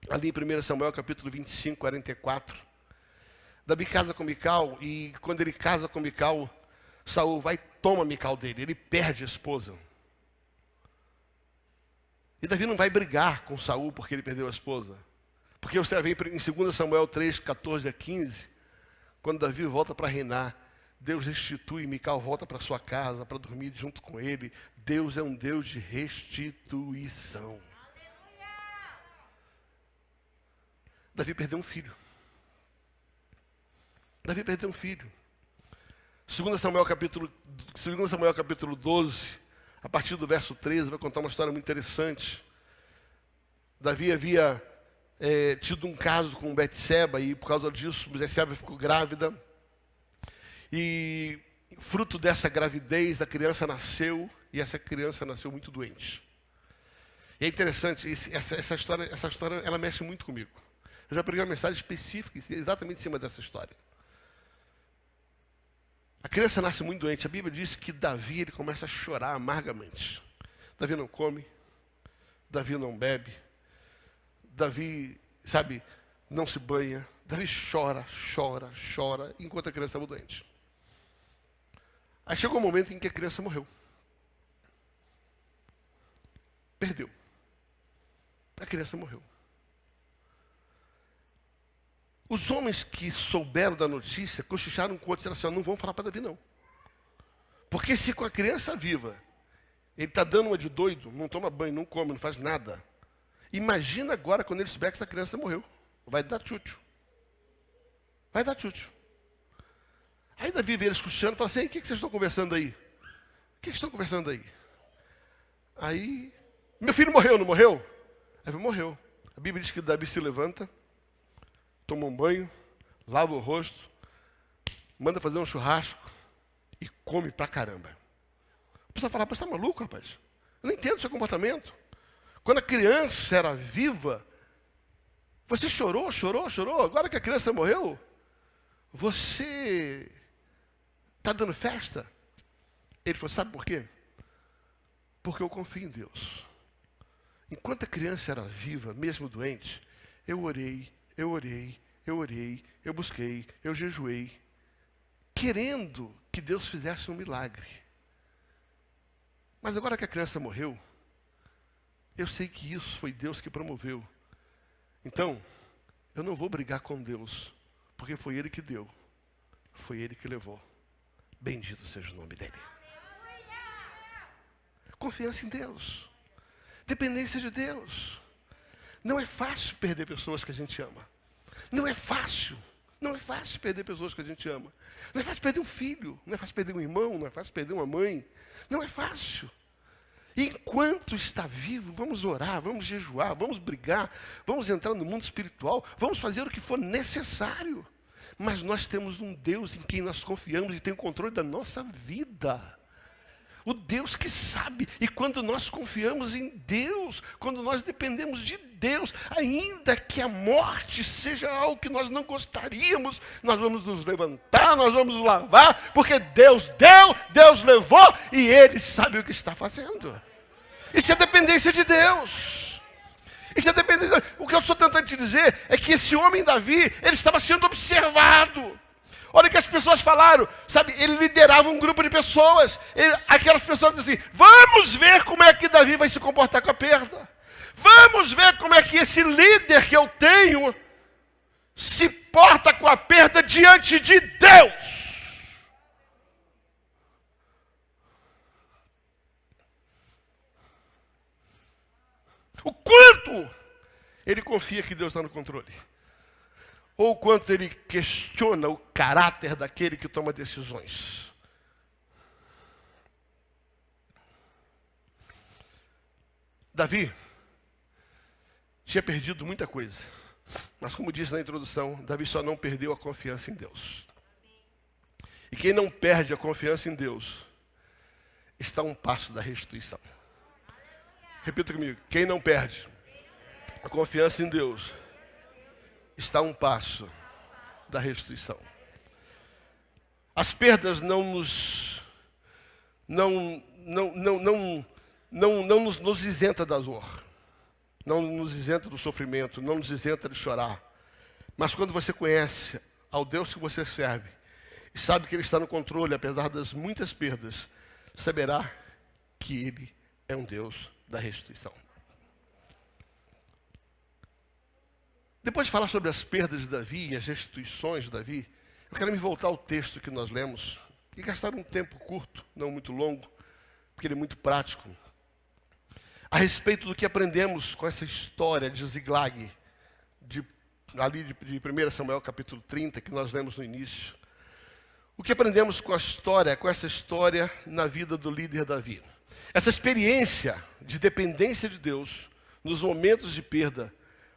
ali em 1 Samuel capítulo 25, 44. Davi casa com Mical e quando ele casa com Mical, Saul vai e toma Mical dele, ele perde a esposa. E Davi não vai brigar com Saul porque ele perdeu a esposa. Porque você vai ver em 2 Samuel 3, 14 a 15, quando Davi volta para reinar, Deus restitui, Mical volta para sua casa, para dormir junto com ele. Deus é um Deus de restituição. Davi perdeu um filho. Davi perdeu um filho. 2 Samuel capítulo 12, a partir do verso 13, vai contar uma história muito interessante. Davi havia tido um caso com Betseba e por causa disso, Betseba ficou grávida. E fruto dessa gravidez, a criança nasceu e essa criança nasceu muito doente. E é interessante, essa história ela mexe muito comigo. Eu já preguei uma mensagem específica exatamente em cima dessa história. A criança nasce muito doente. A Bíblia diz que Davi ele começa a chorar amargamente. Davi não come, Davi não bebe, Davi, não se banha. Davi chora, enquanto a criança estava doente. Aí chegou um momento em que a criança morreu. Perdeu. A criança morreu. Os homens que souberam da notícia cochicharam com o outro e disseram assim, não vão falar para Davi não. Porque se com a criança viva, ele está dando uma de doido, não toma banho, não come, não faz nada. Imagina agora quando ele souber que essa criança morreu. Vai dar tchutchu. Vai dar tchutchu. Aí Davi vê eles cochichando e fala assim, o que vocês estão conversando aí? O que vocês estão conversando aí? Aí, meu filho morreu, não morreu? Aí morreu. A Bíblia diz que Davi se levanta, toma um banho, lava o rosto, manda fazer um churrasco e come pra caramba. A pessoa fala, você está maluco, rapaz? Eu não entendo o seu comportamento. Quando a criança era viva, você chorou. Agora que a criança morreu, você está dando festa? Ele falou, sabe por quê? Porque eu confio em Deus. Enquanto a criança era viva, mesmo doente, eu orei, eu busquei, eu jejuei, querendo que Deus fizesse um milagre. Mas agora que a criança morreu, eu sei que isso foi Deus que promoveu. Então, eu não vou brigar com Deus, porque foi Ele que deu, foi Ele que levou. Bendito seja o nome dEle. Confiança em Deus, dependência de Deus. Não é fácil perder pessoas que a gente ama. Não é fácil perder pessoas que a gente ama. Não é fácil perder um filho, não é fácil perder um irmão, não é fácil perder uma mãe. Não é fácil. E enquanto está vivo, vamos orar, vamos jejuar, vamos brigar, vamos entrar no mundo espiritual, vamos fazer o que for necessário. Mas nós temos um Deus em quem nós confiamos e tem o controle da nossa vida. O Deus que sabe. E quando nós confiamos em Deus, quando nós dependemos de Deus, ainda que a morte seja algo que nós não gostaríamos, nós vamos nos levantar, nós vamos nos lavar, porque Deus deu, Deus levou e Ele sabe o que está fazendo. Isso é dependência de Deus. Isso é dependência de Deus. O que eu estou tentando te dizer é que esse homem Davi, ele estava sendo observado. Olha o que as pessoas falaram, ele liderava um grupo de pessoas. Aquelas pessoas dizem assim, vamos ver como é que Davi vai se comportar com a perda. Vamos ver como é que esse líder que eu tenho se porta com a perda diante de Deus. O quanto ele confia que Deus está no controle. Ou o quanto ele questiona o caráter daquele que toma decisões. Davi tinha perdido muita coisa. Mas como disse na introdução, Davi só não perdeu a confiança em Deus. E quem não perde a confiança em Deus, está a um passo da restituição. Repita comigo, quem não perde a confiança em Deus, está a um passo da restituição. As perdas não não nos isenta da dor, não nos isenta do sofrimento, não nos isenta de chorar. Mas quando você conhece ao Deus que você serve, e sabe que Ele está no controle, apesar das muitas perdas, saberá que Ele é um Deus da restituição. Depois de falar sobre as perdas de Davi e as restituições de Davi, eu quero me voltar ao texto que nós lemos e gastar um tempo curto, não muito longo, porque ele é muito prático, a respeito do que aprendemos com essa história de Ziklag, de 1 Samuel capítulo 30, que nós lemos no início. O que aprendemos com essa história na vida do líder Davi. Essa experiência de dependência de Deus, nos momentos de perda,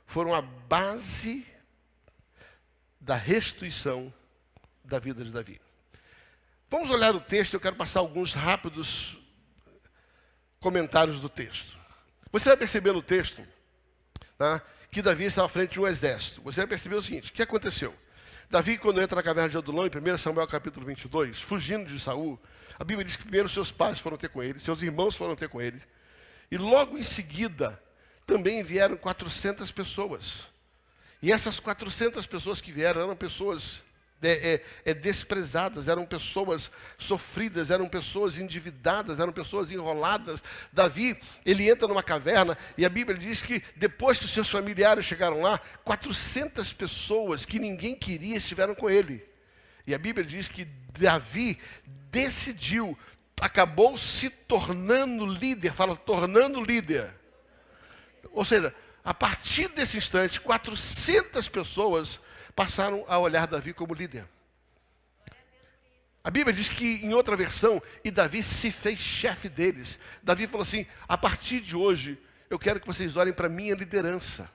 foram a base da restituição da vida de Davi. Vamos olhar o texto, eu quero passar alguns rápidos comentários do texto. Você vai perceber no texto, tá, que Davi estava à frente de um exército. Você vai perceber o seguinte: o que aconteceu? Davi, quando entra na caverna de Adulão, em 1 Samuel capítulo 22, fugindo de Saul, a Bíblia diz que primeiro seus pais foram ter com ele, seus irmãos foram ter com ele, e logo em seguida também vieram 400 pessoas. E essas 400 pessoas que vieram eram pessoas desprezadas, eram pessoas sofridas, eram pessoas endividadas, eram pessoas enroladas. Davi, ele entra numa caverna e a Bíblia diz que depois que os seus familiares chegaram lá, 400 pessoas que ninguém queria estiveram com ele. E a Bíblia diz que Davi decidiu, acabou se tornando líder, fala tornando líder. Ou seja, a partir desse instante, 400 pessoas passaram a olhar Davi como líder. A Bíblia diz que, em outra versão, e Davi se fez chefe deles. Davi falou assim: a partir de hoje, eu quero que vocês olhem para a minha liderança.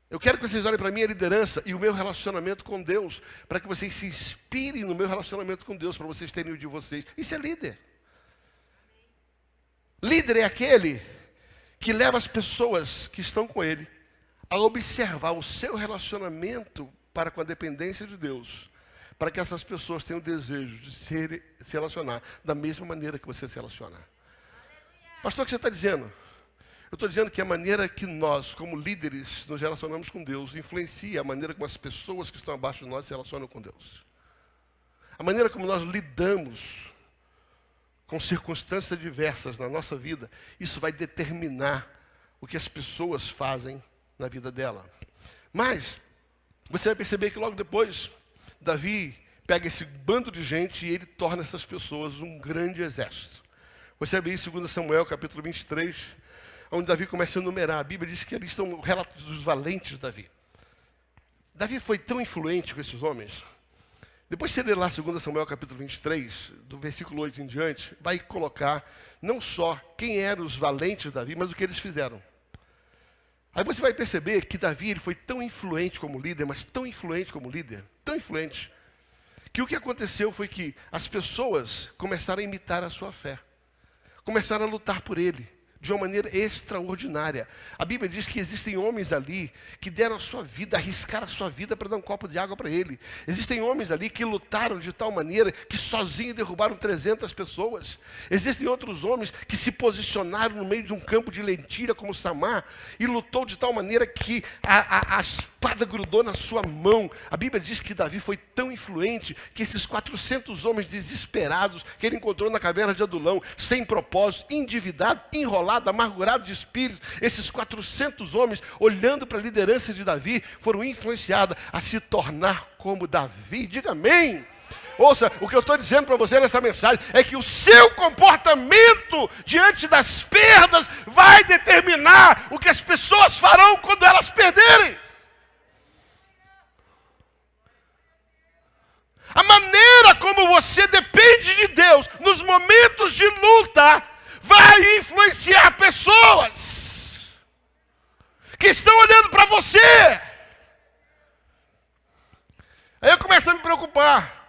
Eu quero que vocês olhem para a minha liderança e o meu relacionamento com Deus, para que vocês se inspirem no meu relacionamento com Deus, para vocês terem o de vocês. Isso é líder. Líder é aquele que leva as pessoas que estão com ele a observar o seu relacionamento para com a dependência de Deus, para que essas pessoas tenham o desejo de se relacionar da mesma maneira que você se relaciona. Pastor, o que você está dizendo? Eu estou dizendo que a maneira que nós, como líderes, nos relacionamos com Deus, influencia a maneira como as pessoas que estão abaixo de nós se relacionam com Deus. A maneira como nós lidamos com circunstâncias diversas na nossa vida, isso vai determinar o que as pessoas fazem na vida dela. Mas você vai perceber que logo depois Davi pega esse bando de gente e ele torna essas pessoas um grande exército. Você vai ver em 2 Samuel capítulo 23, onde Davi começa a enumerar. A Bíblia diz que ali estão os relatos dos valentes de Davi. Davi foi tão influente com esses homens. Depois você lê lá 2 Samuel capítulo 23, do versículo 8 em diante, vai colocar não só quem eram os valentes de Davi, mas o que eles fizeram. Aí você vai perceber que Davi ele foi tão influente como líder, mas tão influente como líder, tão influente, que o que aconteceu foi que as pessoas começaram a imitar a sua fé, começaram a lutar por ele, de uma maneira extraordinária. A Bíblia diz que existem homens ali que deram a sua vida, arriscaram a sua vida para dar um copo de água para ele. Existem homens ali que lutaram de tal maneira que sozinhos derrubaram 300 pessoas. Existem outros homens que se posicionaram no meio de um campo de lentilha como Samar e lutou de tal maneira que a espada grudou na sua mão. A Bíblia diz que Davi foi tão influente que esses 400 homens desesperados que ele encontrou na caverna de Adulão, sem propósito, endividado, enrolado, amargurado de espírito, esses 400 homens, olhando para a liderança de Davi, foram influenciados a se tornar como Davi. Diga amém. Ouça, o que eu estou dizendo para você nessa mensagem é que o seu comportamento diante das perdas vai determinar o que as pessoas farão quando elas perderem. A maneira como você depende de Deus nos momentos de luta vai influenciar pessoas que estão olhando para você. Aí eu começo a me preocupar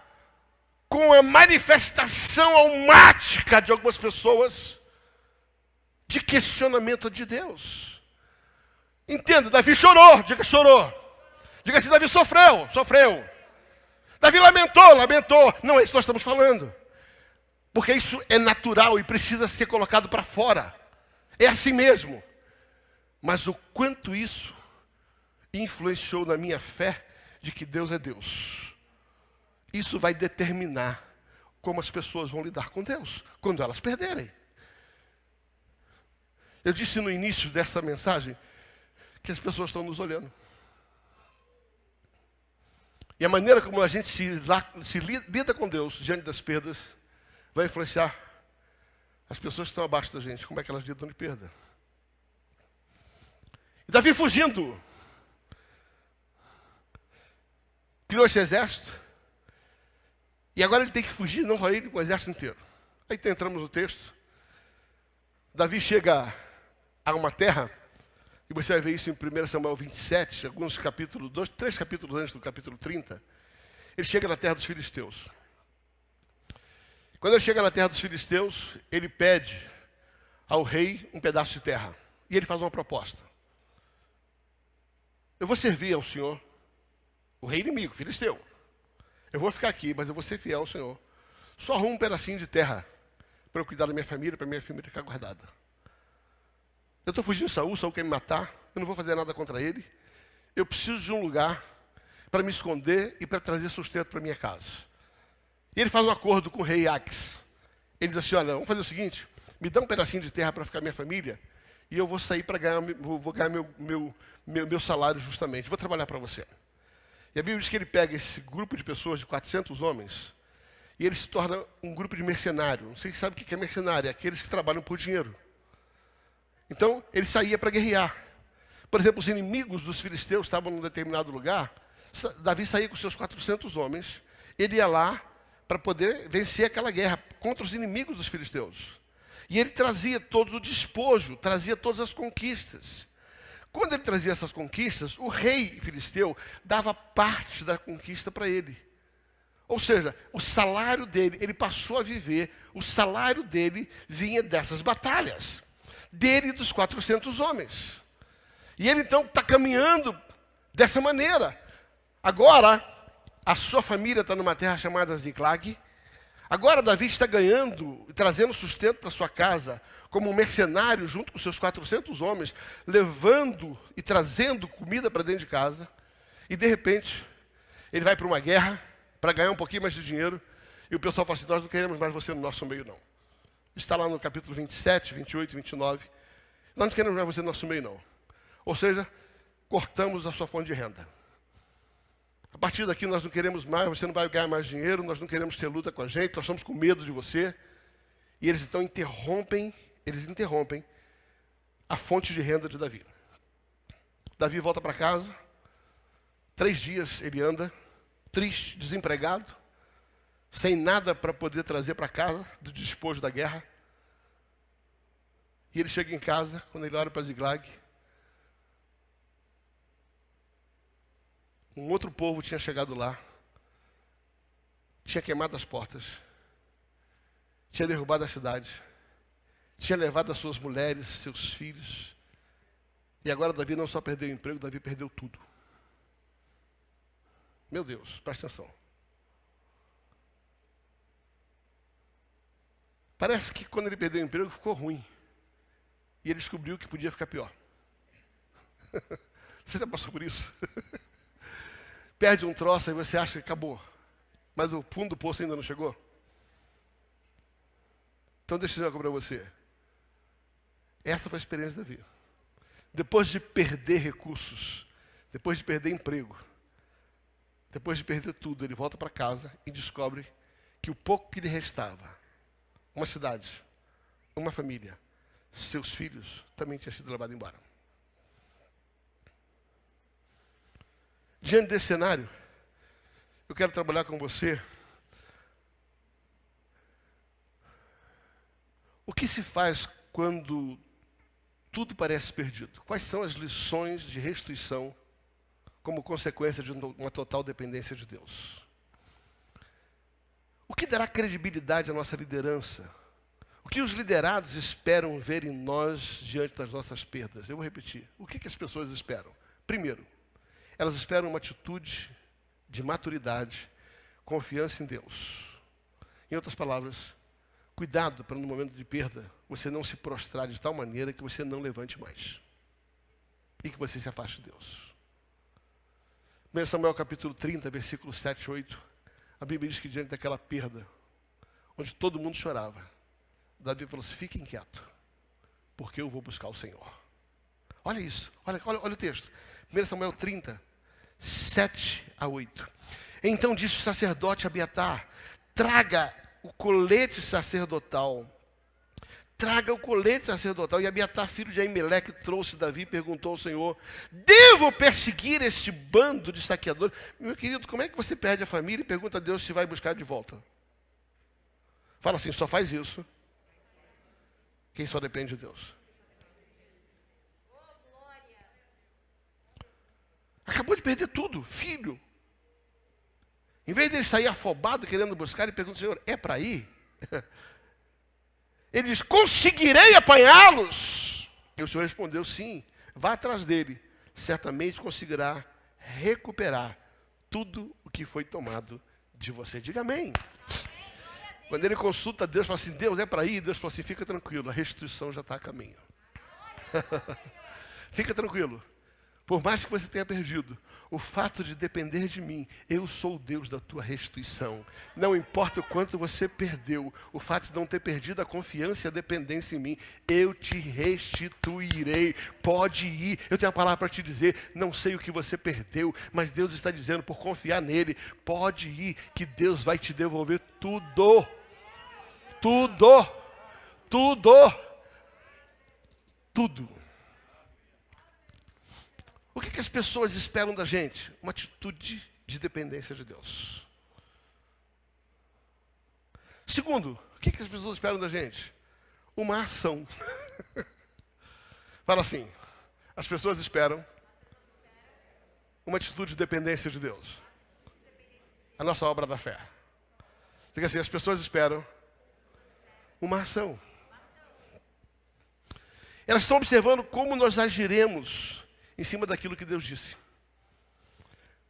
com a manifestação almática de algumas pessoas de questionamento de Deus. Entenda, Davi chorou, diga chorou. Diga assim, Davi sofreu. Davi lamentou. Não é isso que nós estamos falando. Porque isso é natural e precisa ser colocado para fora. É assim mesmo. Mas o quanto isso influenciou na minha fé de que Deus é Deus. Isso vai determinar como as pessoas vão lidar com Deus quando elas perderem. Eu disse no início dessa mensagem que as pessoas estão nos olhando. E a maneira como a gente se lida com Deus diante das perdas vai influenciar as pessoas que estão abaixo da gente, como é que elas lidam de perda. E Davi fugindo, criou esse exército, e agora ele tem que fugir, não só ele, com o exército inteiro. Aí entramos no texto, Davi chega a uma terra, e você vai ver isso em 1 Samuel 27, alguns capítulos, 3 capítulos antes do capítulo 30, ele chega na terra dos filisteus. Quando ele chega na terra dos filisteus, ele pede ao rei um pedaço de terra, e ele faz uma proposta. Eu vou servir ao Senhor, o rei inimigo, filisteu. Eu vou ficar aqui, mas eu vou ser fiel ao Senhor. Só arrumo um pedacinho de terra para eu cuidar da minha família, para minha família ficar guardada. Eu estou fugindo de Saul quer me matar, eu não vou fazer nada contra ele. Eu preciso de um lugar para me esconder e para trazer sustento para minha casa. E ele faz um acordo com o rei Aques. Ele diz assim, olha, vamos fazer o seguinte, me dá um pedacinho de terra para ficar minha família, e eu vou sair para ganhar, vou ganhar meu salário justamente, vou trabalhar para você. E a Bíblia diz que ele pega esse grupo de pessoas, de 400 homens, e ele se torna um grupo de mercenário. Não sei se sabe o que é mercenário, é aqueles que trabalham por dinheiro. Então, ele saía para guerrear. Por exemplo, os inimigos dos filisteus estavam num determinado lugar, Davi saía com seus 400 homens, ele ia lá para poder vencer aquela guerra contra os inimigos dos filisteus. E ele trazia todo o despojo, trazia todas as conquistas. Quando ele trazia essas conquistas, o rei filisteu dava parte da conquista para ele. Ou seja, o salário dele, ele passou a viver, o salário dele vinha dessas batalhas. Dele e dos 400 homens. E ele então está caminhando dessa maneira. Agora, a sua família está numa terra chamada Ziklag. Agora Davi está ganhando e trazendo sustento para sua casa como um mercenário junto com seus 400 homens, levando e trazendo comida para dentro de casa. E de repente, ele vai para uma guerra para ganhar um pouquinho mais de dinheiro. E o pessoal fala assim, nós não queremos mais você no nosso meio não. Está lá no capítulo 27, 28 e 29. Nós não queremos mais você no nosso meio não. Ou seja, cortamos a sua fonte de renda. A partir daqui nós não queremos mais, você não vai ganhar mais dinheiro, nós não queremos ter luta com a gente, nós estamos com medo de você. E eles então interrompem a fonte de renda de Davi. Davi volta para casa, 3 dias ele anda, triste, desempregado, sem nada para poder trazer para casa do despojo da guerra. E ele chega em casa, quando ele olha para Ziklag, um outro povo tinha chegado lá, tinha queimado as portas, tinha derrubado a cidade, tinha levado as suas mulheres, seus filhos. E agora Davi não só perdeu o emprego, Davi perdeu tudo. Meu Deus, presta atenção. Parece que quando ele perdeu o emprego ficou ruim. E ele descobriu que podia ficar pior. Você já passou por isso? Perde um troço e você acha que acabou. Mas o fundo do poço ainda não chegou. Então deixa eu dizer algo para você. Essa foi a experiência da vida. Depois de perder recursos, depois de perder emprego, depois de perder tudo, ele volta para casa e descobre que o pouco que lhe restava, uma cidade, uma família, seus filhos, também tinha sido levado embora. Diante desse cenário, eu quero trabalhar com você. O que se faz quando tudo parece perdido? Quais são as lições de restituição como consequência de uma total dependência de Deus? O que dará credibilidade à nossa liderança? O que os liderados esperam ver em nós diante das nossas perdas? Eu vou repetir. O que as pessoas esperam? Primeiro, elas esperam uma atitude de maturidade, confiança em Deus. Em outras palavras, Cuidado para no momento de perda, você não se prostrar de tal maneira que você não levante mais. E que você se afaste de Deus. 1 Samuel capítulo 30, versículos 7 e 8. A Bíblia diz que diante daquela perda, onde todo mundo chorava, Davi falou assim, fiquem quietos, porque eu vou buscar o Senhor. Olha isso, olha o texto. 1 Samuel 30, 7 a 8. Então disse o sacerdote Abiatar, traga o colete sacerdotal. Traga o colete sacerdotal. E Abiatar, filho de Aimeleque, trouxe Davi e perguntou ao Senhor, devo perseguir este bando de saqueadores? Meu querido, como é que você perde a família e pergunta a Deus se vai buscar de volta? Fala assim, só faz isso quem só depende de Deus. Acabou de perder tudo, filho. Em vez de ele sair afobado querendo buscar, ele pergunta ao Senhor, é para ir? Ele diz, conseguirei apanhá-los? E o Senhor respondeu, sim, vá atrás dele. Certamente conseguirá recuperar tudo o que foi tomado de você. Diga amém. Quando ele consulta Deus, fala assim, Deus, é para ir? Deus fala assim, fica tranquilo, a restituição já está a caminho. Fica tranquilo. Por mais que você tenha perdido, o fato de depender de mim, eu sou o Deus da tua restituição. Não importa o quanto você perdeu, o fato de não ter perdido a confiança e a dependência em mim, eu te restituirei. Pode ir. Eu tenho a palavra para te dizer, não sei o que você perdeu, mas Deus está dizendo, por confiar nele, pode ir, que Deus vai te devolver tudo. Tudo. Tudo. Tudo. O que as pessoas esperam da gente? Uma atitude de dependência de Deus. Segundo, o que as pessoas esperam da gente? Uma ação. Fala assim, as pessoas esperam uma atitude de dependência de Deus. A nossa obra da fé. Fica assim, as pessoas esperam uma ação. Elas estão observando como nós agiremos em cima daquilo que Deus disse.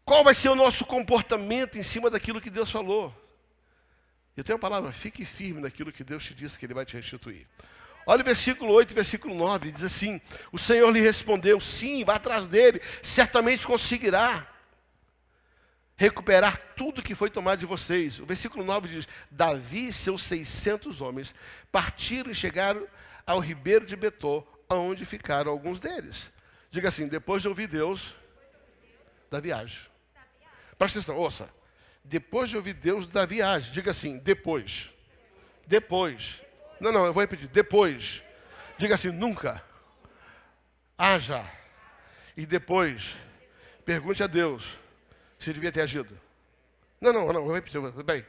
Qual vai ser o nosso comportamento em cima daquilo que Deus falou? Eu tenho a palavra, fique firme naquilo que Deus te disse que Ele vai te restituir. Olha o versículo 8 e versículo 9, diz assim, o Senhor lhe respondeu, sim, vá atrás dele, certamente conseguirá recuperar tudo que foi tomado de vocês. O versículo 9 diz, Davi e seus 600 homens partiram e chegaram ao ribeiro de Betó, onde ficaram alguns deles. Diga assim, depois de ouvir Deus da viagem. Presta atenção, ouça. Depois de ouvir Deus da viagem. Diga assim, depois. Depois. Não, eu vou repetir. Depois. Diga assim, nunca. Haja. E depois, pergunte a Deus se devia ter agido. Não, eu vou repetir. Bem,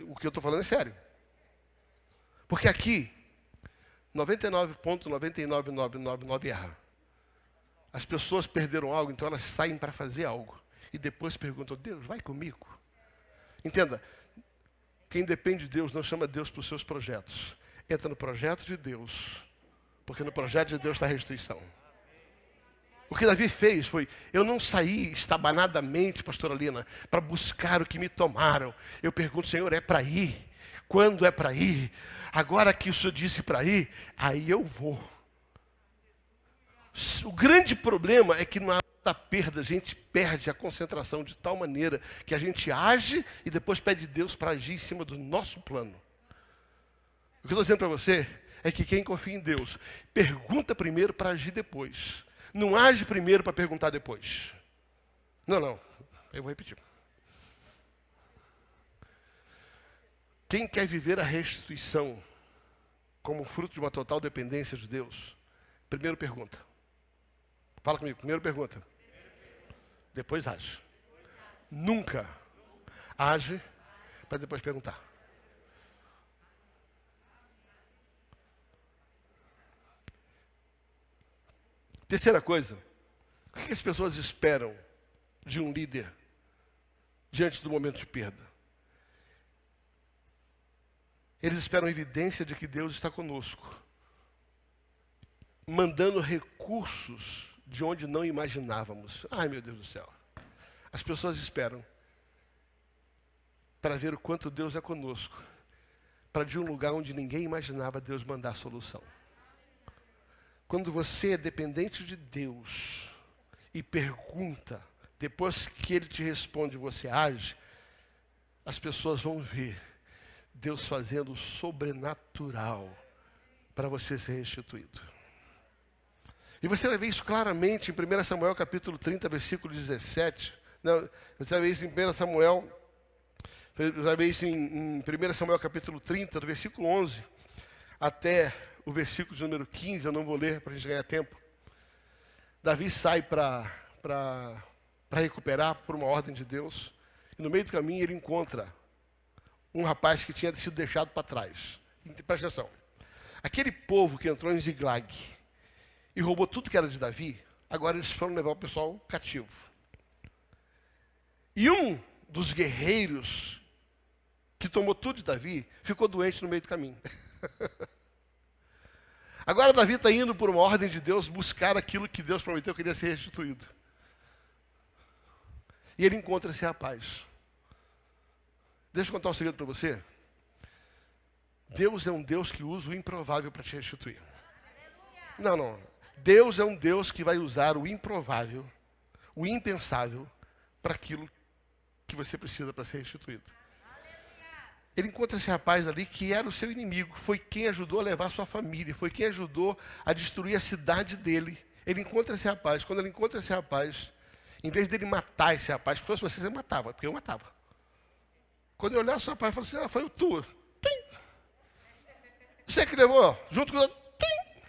o que eu estou falando é sério. Porque aqui, 99,99999 erra. As pessoas perderam algo, então elas saem para fazer algo. E depois perguntam, Deus, vai comigo? Entenda, quem depende de Deus não chama Deus para os seus projetos. Entra no projeto de Deus, porque no projeto de Deus está a restituição. O que Davi fez foi, eu não saí estabanadamente, pastora Lina, para buscar o que me tomaram. Eu pergunto, Senhor, é para ir? Quando é para ir? Agora que o Senhor disse para ir, aí eu vou. O grande problema é que na hora da perda, a gente perde a concentração de tal maneira que a gente age e depois pede Deus para agir em cima do nosso plano. O que eu estou dizendo para você é que quem confia em Deus, pergunta primeiro para agir depois. Não age primeiro para perguntar depois. Não, eu vou repetir. Quem quer viver a restituição como fruto de uma total dependência de Deus, primeiro pergunta. Fala comigo, primeiro pergunta. Depois age. Nunca age para depois perguntar. Terceira coisa, o que as pessoas esperam de um líder diante do momento de perda? Eles esperam evidência de que Deus está conosco, mandando recursos de onde não imaginávamos. Ai, meu Deus do céu. As pessoas esperam para ver o quanto Deus é conosco, para de um lugar onde ninguém imaginava Deus mandar a solução. Quando você é dependente de Deus e pergunta, depois que Ele te responde, você age, as pessoas vão ver Deus fazendo o sobrenatural para você ser restituído. E você vai ver isso claramente em 1 Samuel capítulo 30, versículo 17. Não, você vai ver isso em 1 Samuel, você vai ver isso em 1 Samuel capítulo 30, do versículo 11 até o versículo de número 15, eu não vou ler para a gente ganhar tempo. Davi sai para recuperar por uma ordem de Deus, e no meio do caminho ele encontra um rapaz que tinha sido deixado para trás. Presta atenção. Aquele povo que entrou em Ziglag e roubou tudo que era de Davi, agora eles foram levar o pessoal cativo. E um dos guerreiros que tomou tudo de Davi ficou doente no meio do caminho. Agora Davi está indo por uma ordem de Deus buscar aquilo que Deus prometeu que iria ser restituído. E ele encontra esse rapaz. Deixa eu contar um segredo para você. Deus é um Deus que usa o improvável para te restituir. Não. Deus é um Deus que vai usar o improvável, o impensável, para aquilo que você precisa para ser restituído. Ele encontra esse rapaz ali que era o seu inimigo, foi quem ajudou a levar a sua família, foi quem ajudou a destruir a cidade dele. Ele encontra esse rapaz. Quando ele encontra esse rapaz, em vez dele matar esse rapaz, se fosse você matava, porque eu matava. Quando eu olhar o seu rapaz, eu falo assim, foi o tu. Pim. Você que levou, junto com o outro. Pim.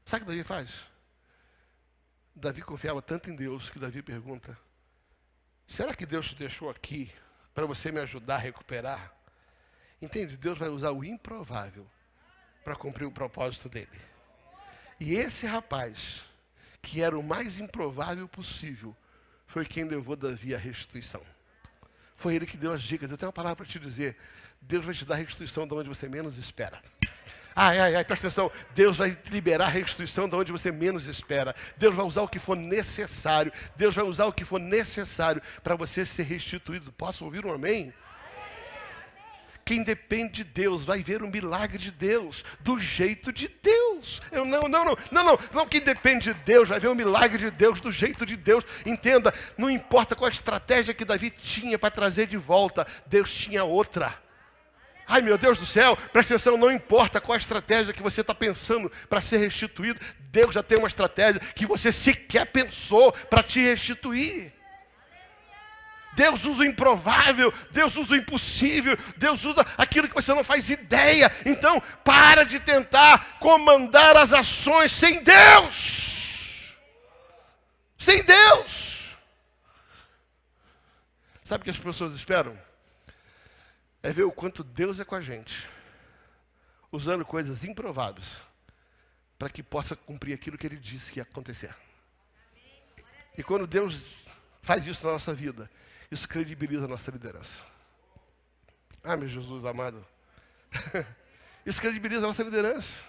Sabe o que Davi faz? Davi confiava tanto em Deus que Davi pergunta, será que Deus te deixou aqui para você me ajudar a recuperar? Entende? Deus vai usar o improvável para cumprir o propósito dele. E esse rapaz, que era o mais improvável possível, foi quem levou Davi à restituição. Foi ele que deu as dicas. Eu tenho uma palavra para te dizer. Deus vai te dar restituição de onde você menos espera. Presta atenção. Deus vai liberar restituição de onde você menos espera. Deus vai usar o que for necessário. Deus vai usar o que for necessário para você ser restituído. Posso ouvir um amém? Quem depende de Deus vai ver o milagre de Deus, do jeito de Deus. Não, quem depende de Deus vai ver o milagre de Deus, do jeito de Deus. Entenda, não importa qual a estratégia que Davi tinha para trazer de volta, Deus tinha outra. Ai, meu Deus do céu, presta atenção, não importa qual a estratégia que você está pensando para ser restituído, Deus já tem uma estratégia que você sequer pensou para te restituir. Deus usa o improvável, Deus usa o impossível, Deus usa aquilo que você não faz ideia. Então, para de tentar comandar as ações sem Deus. Sem Deus. Sabe o que as pessoas esperam? É ver o quanto Deus é com a gente, usando coisas improváveis, para que possa cumprir aquilo que Ele disse que ia acontecer. E quando Deus faz isso na nossa vida, isso credibiliza a nossa liderança. Ah, meu Jesus amado. Isso credibiliza a nossa liderança.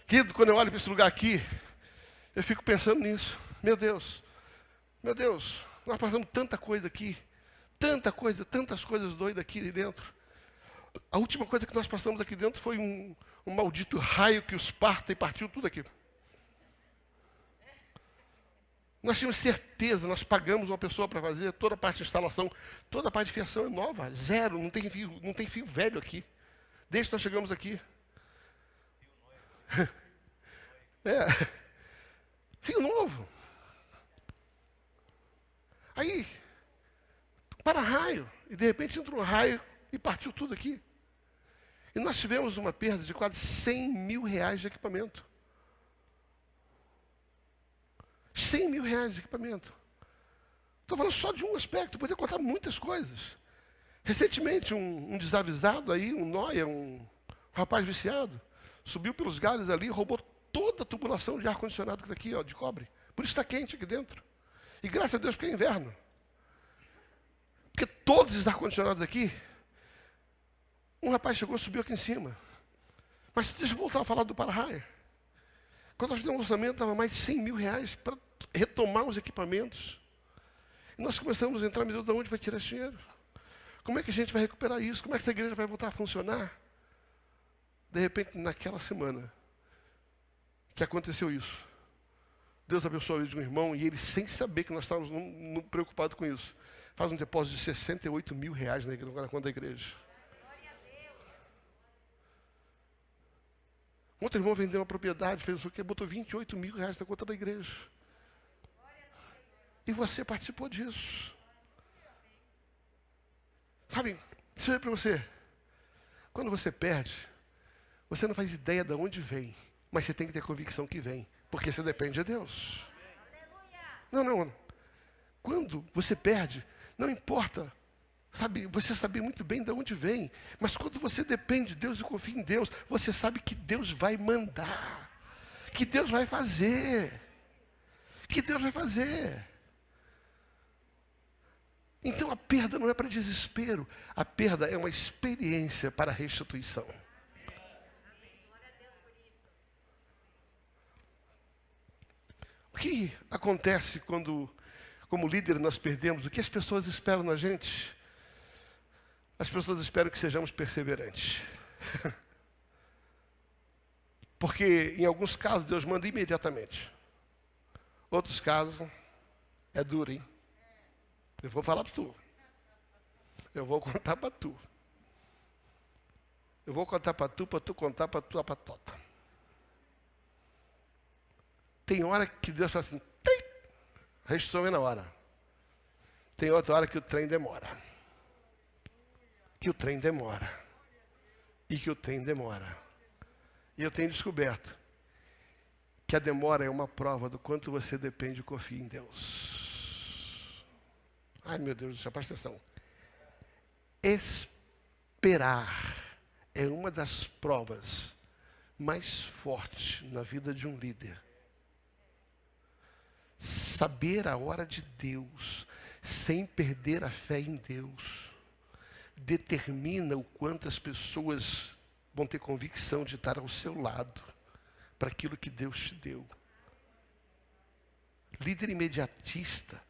Querido, quando eu olho para esse lugar aqui, eu fico pensando nisso. Meu Deus, nós passamos tanta coisa aqui. Tanta coisa, tantas coisas doidas aqui dentro. A última coisa que nós passamos aqui dentro foi um maldito raio que os parta e partiu tudo aqui. Nós tínhamos certeza, nós pagamos uma pessoa para fazer toda a parte de instalação, toda a parte de fiação é nova, zero, não tem fio velho aqui. Desde que nós chegamos aqui. Fio novo. Aí, para-raio, e de repente entrou um raio e partiu tudo aqui. E nós tivemos uma perda de quase 100 mil reais de equipamento. 100 mil reais de equipamento. Estou falando só de um aspecto, poderia contar muitas coisas. Recentemente, um desavisado aí, um nóia, um rapaz viciado, subiu pelos galhos ali e roubou toda a tubulação de ar-condicionado que está aqui, ó, de cobre. Por isso está quente aqui dentro. E graças a Deus porque é inverno. Porque todos os ar-condicionados aqui, um rapaz chegou, subiu aqui em cima. Mas deixa eu voltar a falar do para-raio. Quando nós fizemos um orçamento, estava mais de 100 mil reais para retomar os equipamentos. E nós começamos a entrar, meu Deus, de onde vai tirar esse dinheiro? Como é que a gente vai recuperar isso? Como é que essa igreja vai voltar a funcionar? De repente, naquela semana que aconteceu isso, Deus abençoou a vida de um irmão e ele, sem saber que nós estávamos preocupados com isso, faz um depósito de R$68 mil na conta da igreja. Outro irmão vendeu uma propriedade, fez o quê? Botou R$28 mil na conta da igreja. E você participou disso. Sabe, deixa eu dizer para você. Quando você perde, você não faz ideia de onde vem. Mas você tem que ter convicção que vem. Porque você depende de Deus. Não. Quando você perde, não importa. Sabe, você sabe muito bem de onde vem. Mas quando você depende de Deus e confia em Deus, você sabe que Deus vai mandar. Que Deus vai fazer. Que Deus vai fazer. Então a perda não é para desespero. A perda é uma experiência para a restituição. O que acontece quando, como líder, nós perdemos? O que as pessoas esperam na gente? As pessoas esperam que sejamos perseverantes. Porque em alguns casos Deus manda imediatamente. Outros casos é duro, hein? Eu vou falar para tu. Eu vou contar para tu. Eu vou contar para tu contar para tua patota. Tem hora que Deus fala assim, restituição é na hora. Tem outra hora que o trem demora. E que o trem demora. E eu tenho descoberto que a demora é uma prova do quanto você depende e confia em Deus. Ai, meu Deus do céu, presta atenção. Esperar é uma das provas mais fortes na vida de um líder. Saber a hora de Deus, sem perder a fé em Deus, determina o quanto as pessoas vão ter convicção de estar ao seu lado, para aquilo que Deus te deu. Líder imediatista,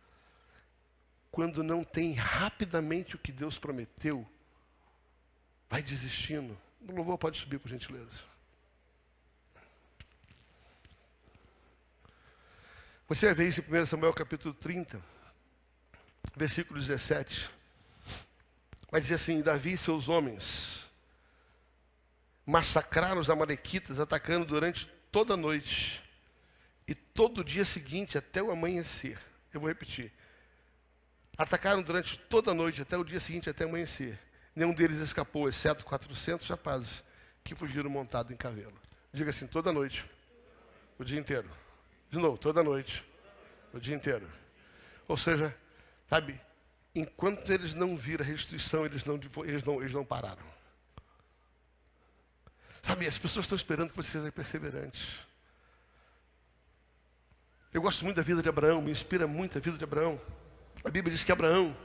quando não tem rapidamente o que Deus prometeu, vai desistindo. O louvor pode subir, por gentileza. Você vai ver isso em 1 Samuel capítulo 30, versículo 17. Vai dizer assim, Davi e seus homens massacraram os amalequitas, atacando durante toda a noite e todo o dia seguinte até o amanhecer. Eu vou repetir. Atacaram durante toda a noite até o dia seguinte, até o amanhecer. Nenhum deles escapou, exceto 400 rapazes que fugiram montados em cavalo. Diga assim, toda noite, o dia inteiro. De novo, toda noite, o dia inteiro. Ou seja, sabe, enquanto eles não viram a restituição, eles não pararam. Sabe, as pessoas estão esperando que você seja perseverante. Eu gosto muito da vida de Abraão, me inspira muito a vida de Abraão. A Bíblia diz que Abraão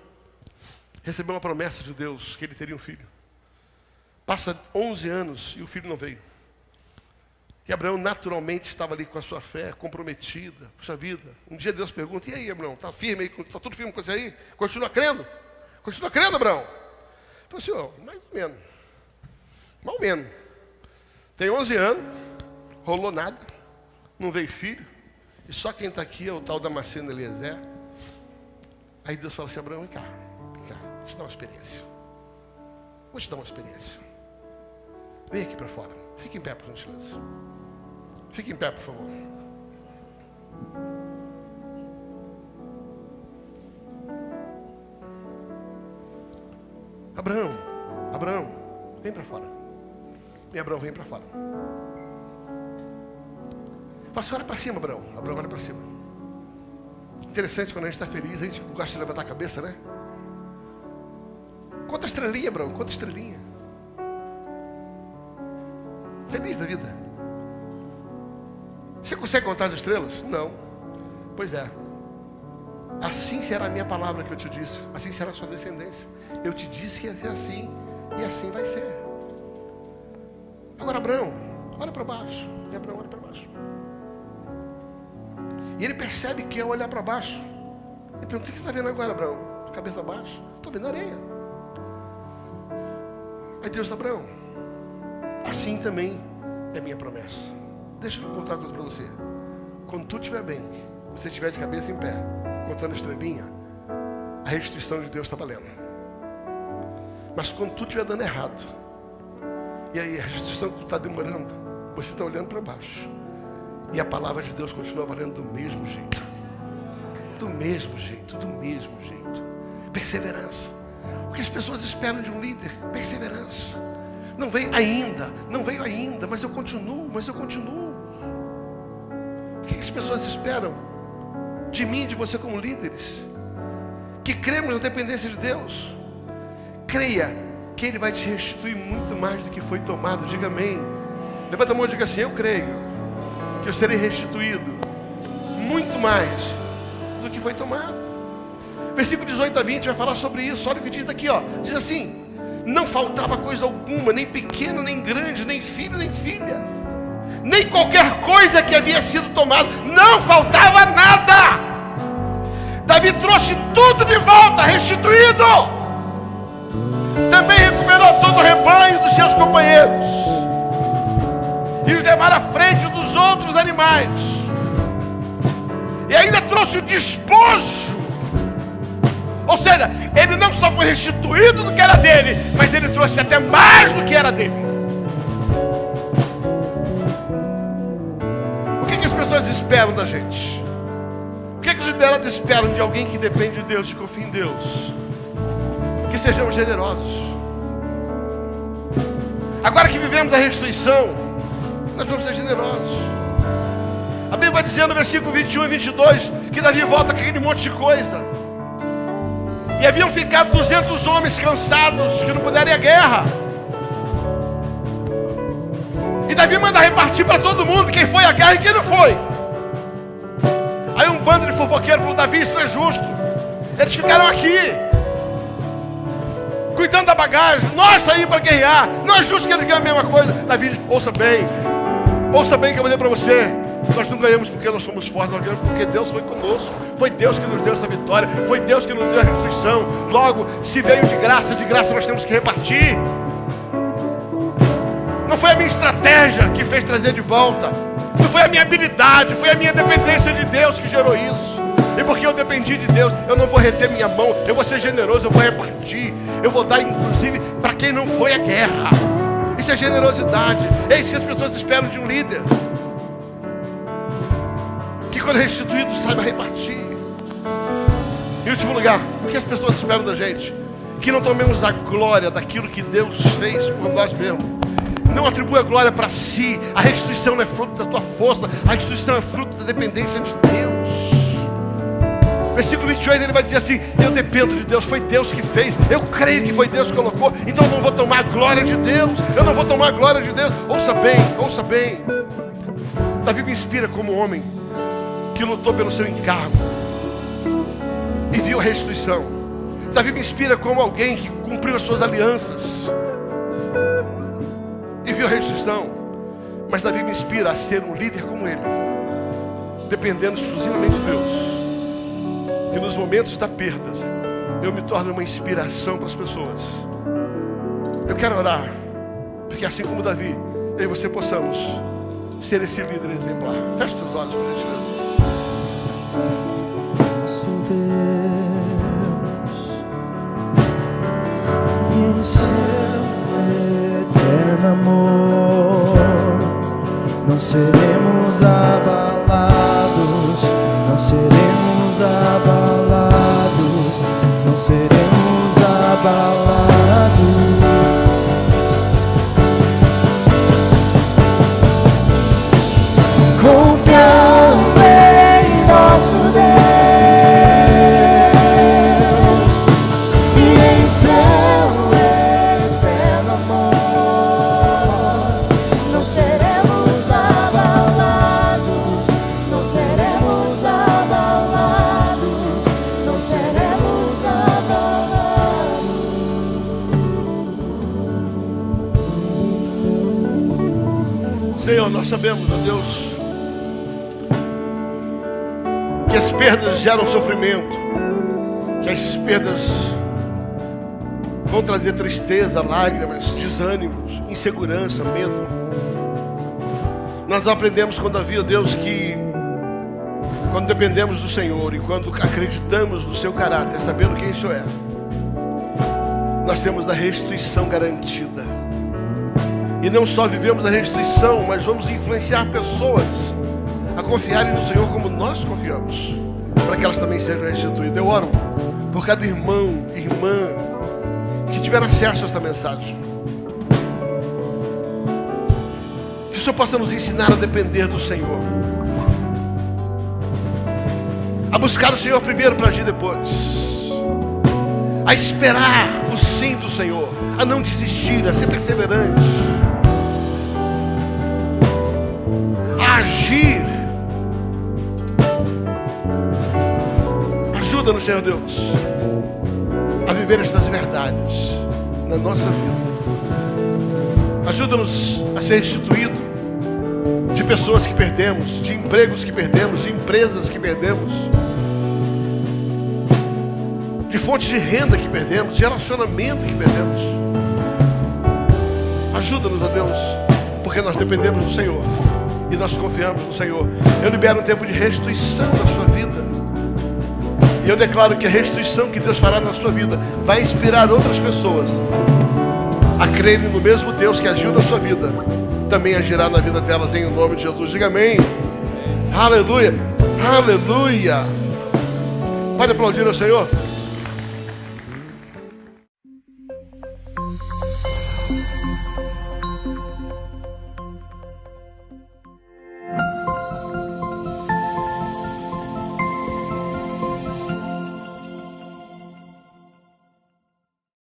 recebeu uma promessa de Deus, que ele teria um filho. Passa 11 anos e o filho não veio. E Abraão naturalmente estava ali com a sua fé comprometida, puxa vida. Um dia Deus pergunta, e aí Abraão, está firme aí? Está tudo firme com você aí? Continua crendo? Continua crendo, Abraão? Eu falei, senhor, mais ou menos. Mais ou menos. Tem 11 anos, rolou nada, não veio filho. E só quem está aqui é o tal Damasceno Eliezer. Aí Deus fala assim, Abraão, vem cá, vou te dar uma experiência. Vou te dar uma experiência. Vem aqui para fora. Fique em pé, por gentileza. Fique em pé, por favor. Abraão, vem para fora. E Abraão vem para fora. Fala assim, olha para cima, Abraão. Abraão olha para cima. Interessante, quando a gente está feliz, a gente gosta de levantar a cabeça, né? Conta estrelinha, Abraão, conta estrelinha. Feliz da vida. Você consegue contar as estrelas? Não. Pois é. Assim será a minha palavra que eu te disse. Assim será a sua descendência. Eu te disse que ia ser assim. E assim vai ser. Agora Abraão, olha para baixo. E Abraão olha para baixo. E ele percebe que ao olhar para baixo, ele pergunta, o que você está vendo agora, Abraão? De cabeça baixa. Estou vendo areia. Aí Deus disse: Abraão, assim também é minha promessa. Deixa eu contar uma coisa para você. Quando tudo estiver bem, você estiver de cabeça em pé, contando estrelinha, a restituição de Deus está valendo. Mas quando tudo estiver dando errado, e aí a restituição está demorando, você está olhando para baixo, e a palavra de Deus continua valendo do mesmo jeito. Do mesmo jeito, do mesmo jeito. Perseverança. O que as pessoas esperam de um líder? Perseverança. Não veio ainda, mas eu continuo. O que as pessoas esperam de mim e de você como líderes? Que cremos na dependência de Deus. Creia que Ele vai te restituir muito mais do que foi tomado. Diga amém. Levanta a mão e diga assim: eu creio que eu serei restituído muito mais do que foi tomado. Versículo 18 a 20 vai falar sobre isso. Olha o que diz aqui, ó. Diz assim: não faltava coisa alguma, nem pequeno, nem grande, nem filho, nem filha, nem qualquer coisa que havia sido tomada. Não faltava nada. Davi trouxe tudo de volta, restituído. Também recuperou todo o rebanho dos seus companheiros e os levaram à frente dos outros animais. E ainda trouxe o despojo. Ou seja, ele não só foi restituído do que era dele, mas ele trouxe até mais do que era dele. O que as pessoas esperam da gente? O que os liderados esperam de alguém que depende de Deus, que confia em Deus? Que sejamos generosos. Agora que vivemos a restituição, nós vamos ser generosos. A Bíblia vai dizer no versículo 21 e 22 que Davi volta com aquele monte de coisa. E haviam ficado 200 homens cansados, que não puderam ir à guerra. E Davi manda repartir para todo mundo quem foi à guerra e quem não foi. Aí um bando de fofoqueiros falou: Davi, isso não é justo. Eles ficaram aqui cuidando da bagagem, nós saímos para guerrear. Não é justo que eles ganhem a mesma coisa. Davi diz: ouça bem que eu vou dizer para você. Nós não ganhamos porque nós somos fortes, nós ganhamos porque Deus foi conosco. Foi Deus que nos deu essa vitória, foi Deus que nos deu a restituição. Logo, se veio de graça nós temos que repartir. Não foi a minha estratégia que fez trazer de volta, não foi a minha habilidade, foi a minha dependência de Deus que gerou isso. E porque eu dependi de Deus, eu não vou reter minha mão, eu vou ser generoso, eu vou repartir. Eu vou dar inclusive para quem não foi à guerra. Isso é generosidade. É isso que as pessoas esperam de um líder, que quando restituído saiba repartir. Em último lugar, o que as pessoas esperam da gente? Que não tomemos a glória daquilo que Deus fez por nós mesmos. Não atribua a glória para si. A restituição não é fruto da tua força, a restituição é fruto da dependência de Deus. Versículo 28 ele vai dizer assim: eu dependo de Deus, foi Deus que fez, eu creio que foi Deus que colocou, então eu não vou tomar a glória de Deus, eu não vou tomar a glória de Deus. Ouça bem. Davi me inspira como homem que lutou pelo seu encargo e viu a restituição. Davi me inspira como alguém que cumpriu as suas alianças e viu a restituição. Mas Davi me inspira a ser um líder como ele, dependendo exclusivamente de Deus. Que nos momentos da perda eu me torno uma inspiração para as pessoas. Eu quero orar, porque assim como Davi, eu e você possamos ser esse líder exemplar. Feche os teus olhos, por gentileza. Nosso Deus, em seu eterno amor, não seremos abalados, não seremos abalados, não seremos abalados. Confiando em nosso Deus e em seu eterno amor, não seremos abalados, não seremos abalados, não seremos abalados. Senhor, nós sabemos, ó Deus, que as perdas geram sofrimento, que as perdas vão trazer tristeza, lágrimas, desânimos, insegurança, medo. Nós aprendemos com Davi, ó Deus, que quando dependemos do Senhor e quando acreditamos no seu caráter, sabendo quem o Senhor é, nós temos a restituição garantida. E não só vivemos a restituição, mas vamos influenciar pessoas a confiarem no Senhor como nós confiamos, para que elas também sejam restituídas. Eu oro por cada irmão, irmã que tiver acesso a essa mensagem. Que o Senhor possa nos ensinar a depender do Senhor, a buscar o Senhor primeiro para agir depois, a esperar o sim do Senhor, a não desistir, a ser perseverante, a agir. Ajuda-nos, Senhor Deus, a viver estas verdades na nossa vida. Ajuda-nos a ser restituído de pessoas que perdemos, de empregos que perdemos, de empresas que perdemos, de fontes de renda que perdemos, de relacionamento que perdemos. Ajuda-nos, ó Deus, porque nós dependemos do Senhor e nós confiamos no Senhor. Eu libero um tempo de restituição na sua vida. E eu declaro que a restituição que Deus fará na sua vida vai inspirar outras pessoas a crerem no mesmo Deus que agiu na sua vida, também agirá na vida delas, em nome de Jesus. Diga amém. Aleluia, aleluia. Pode aplaudir ao Senhor.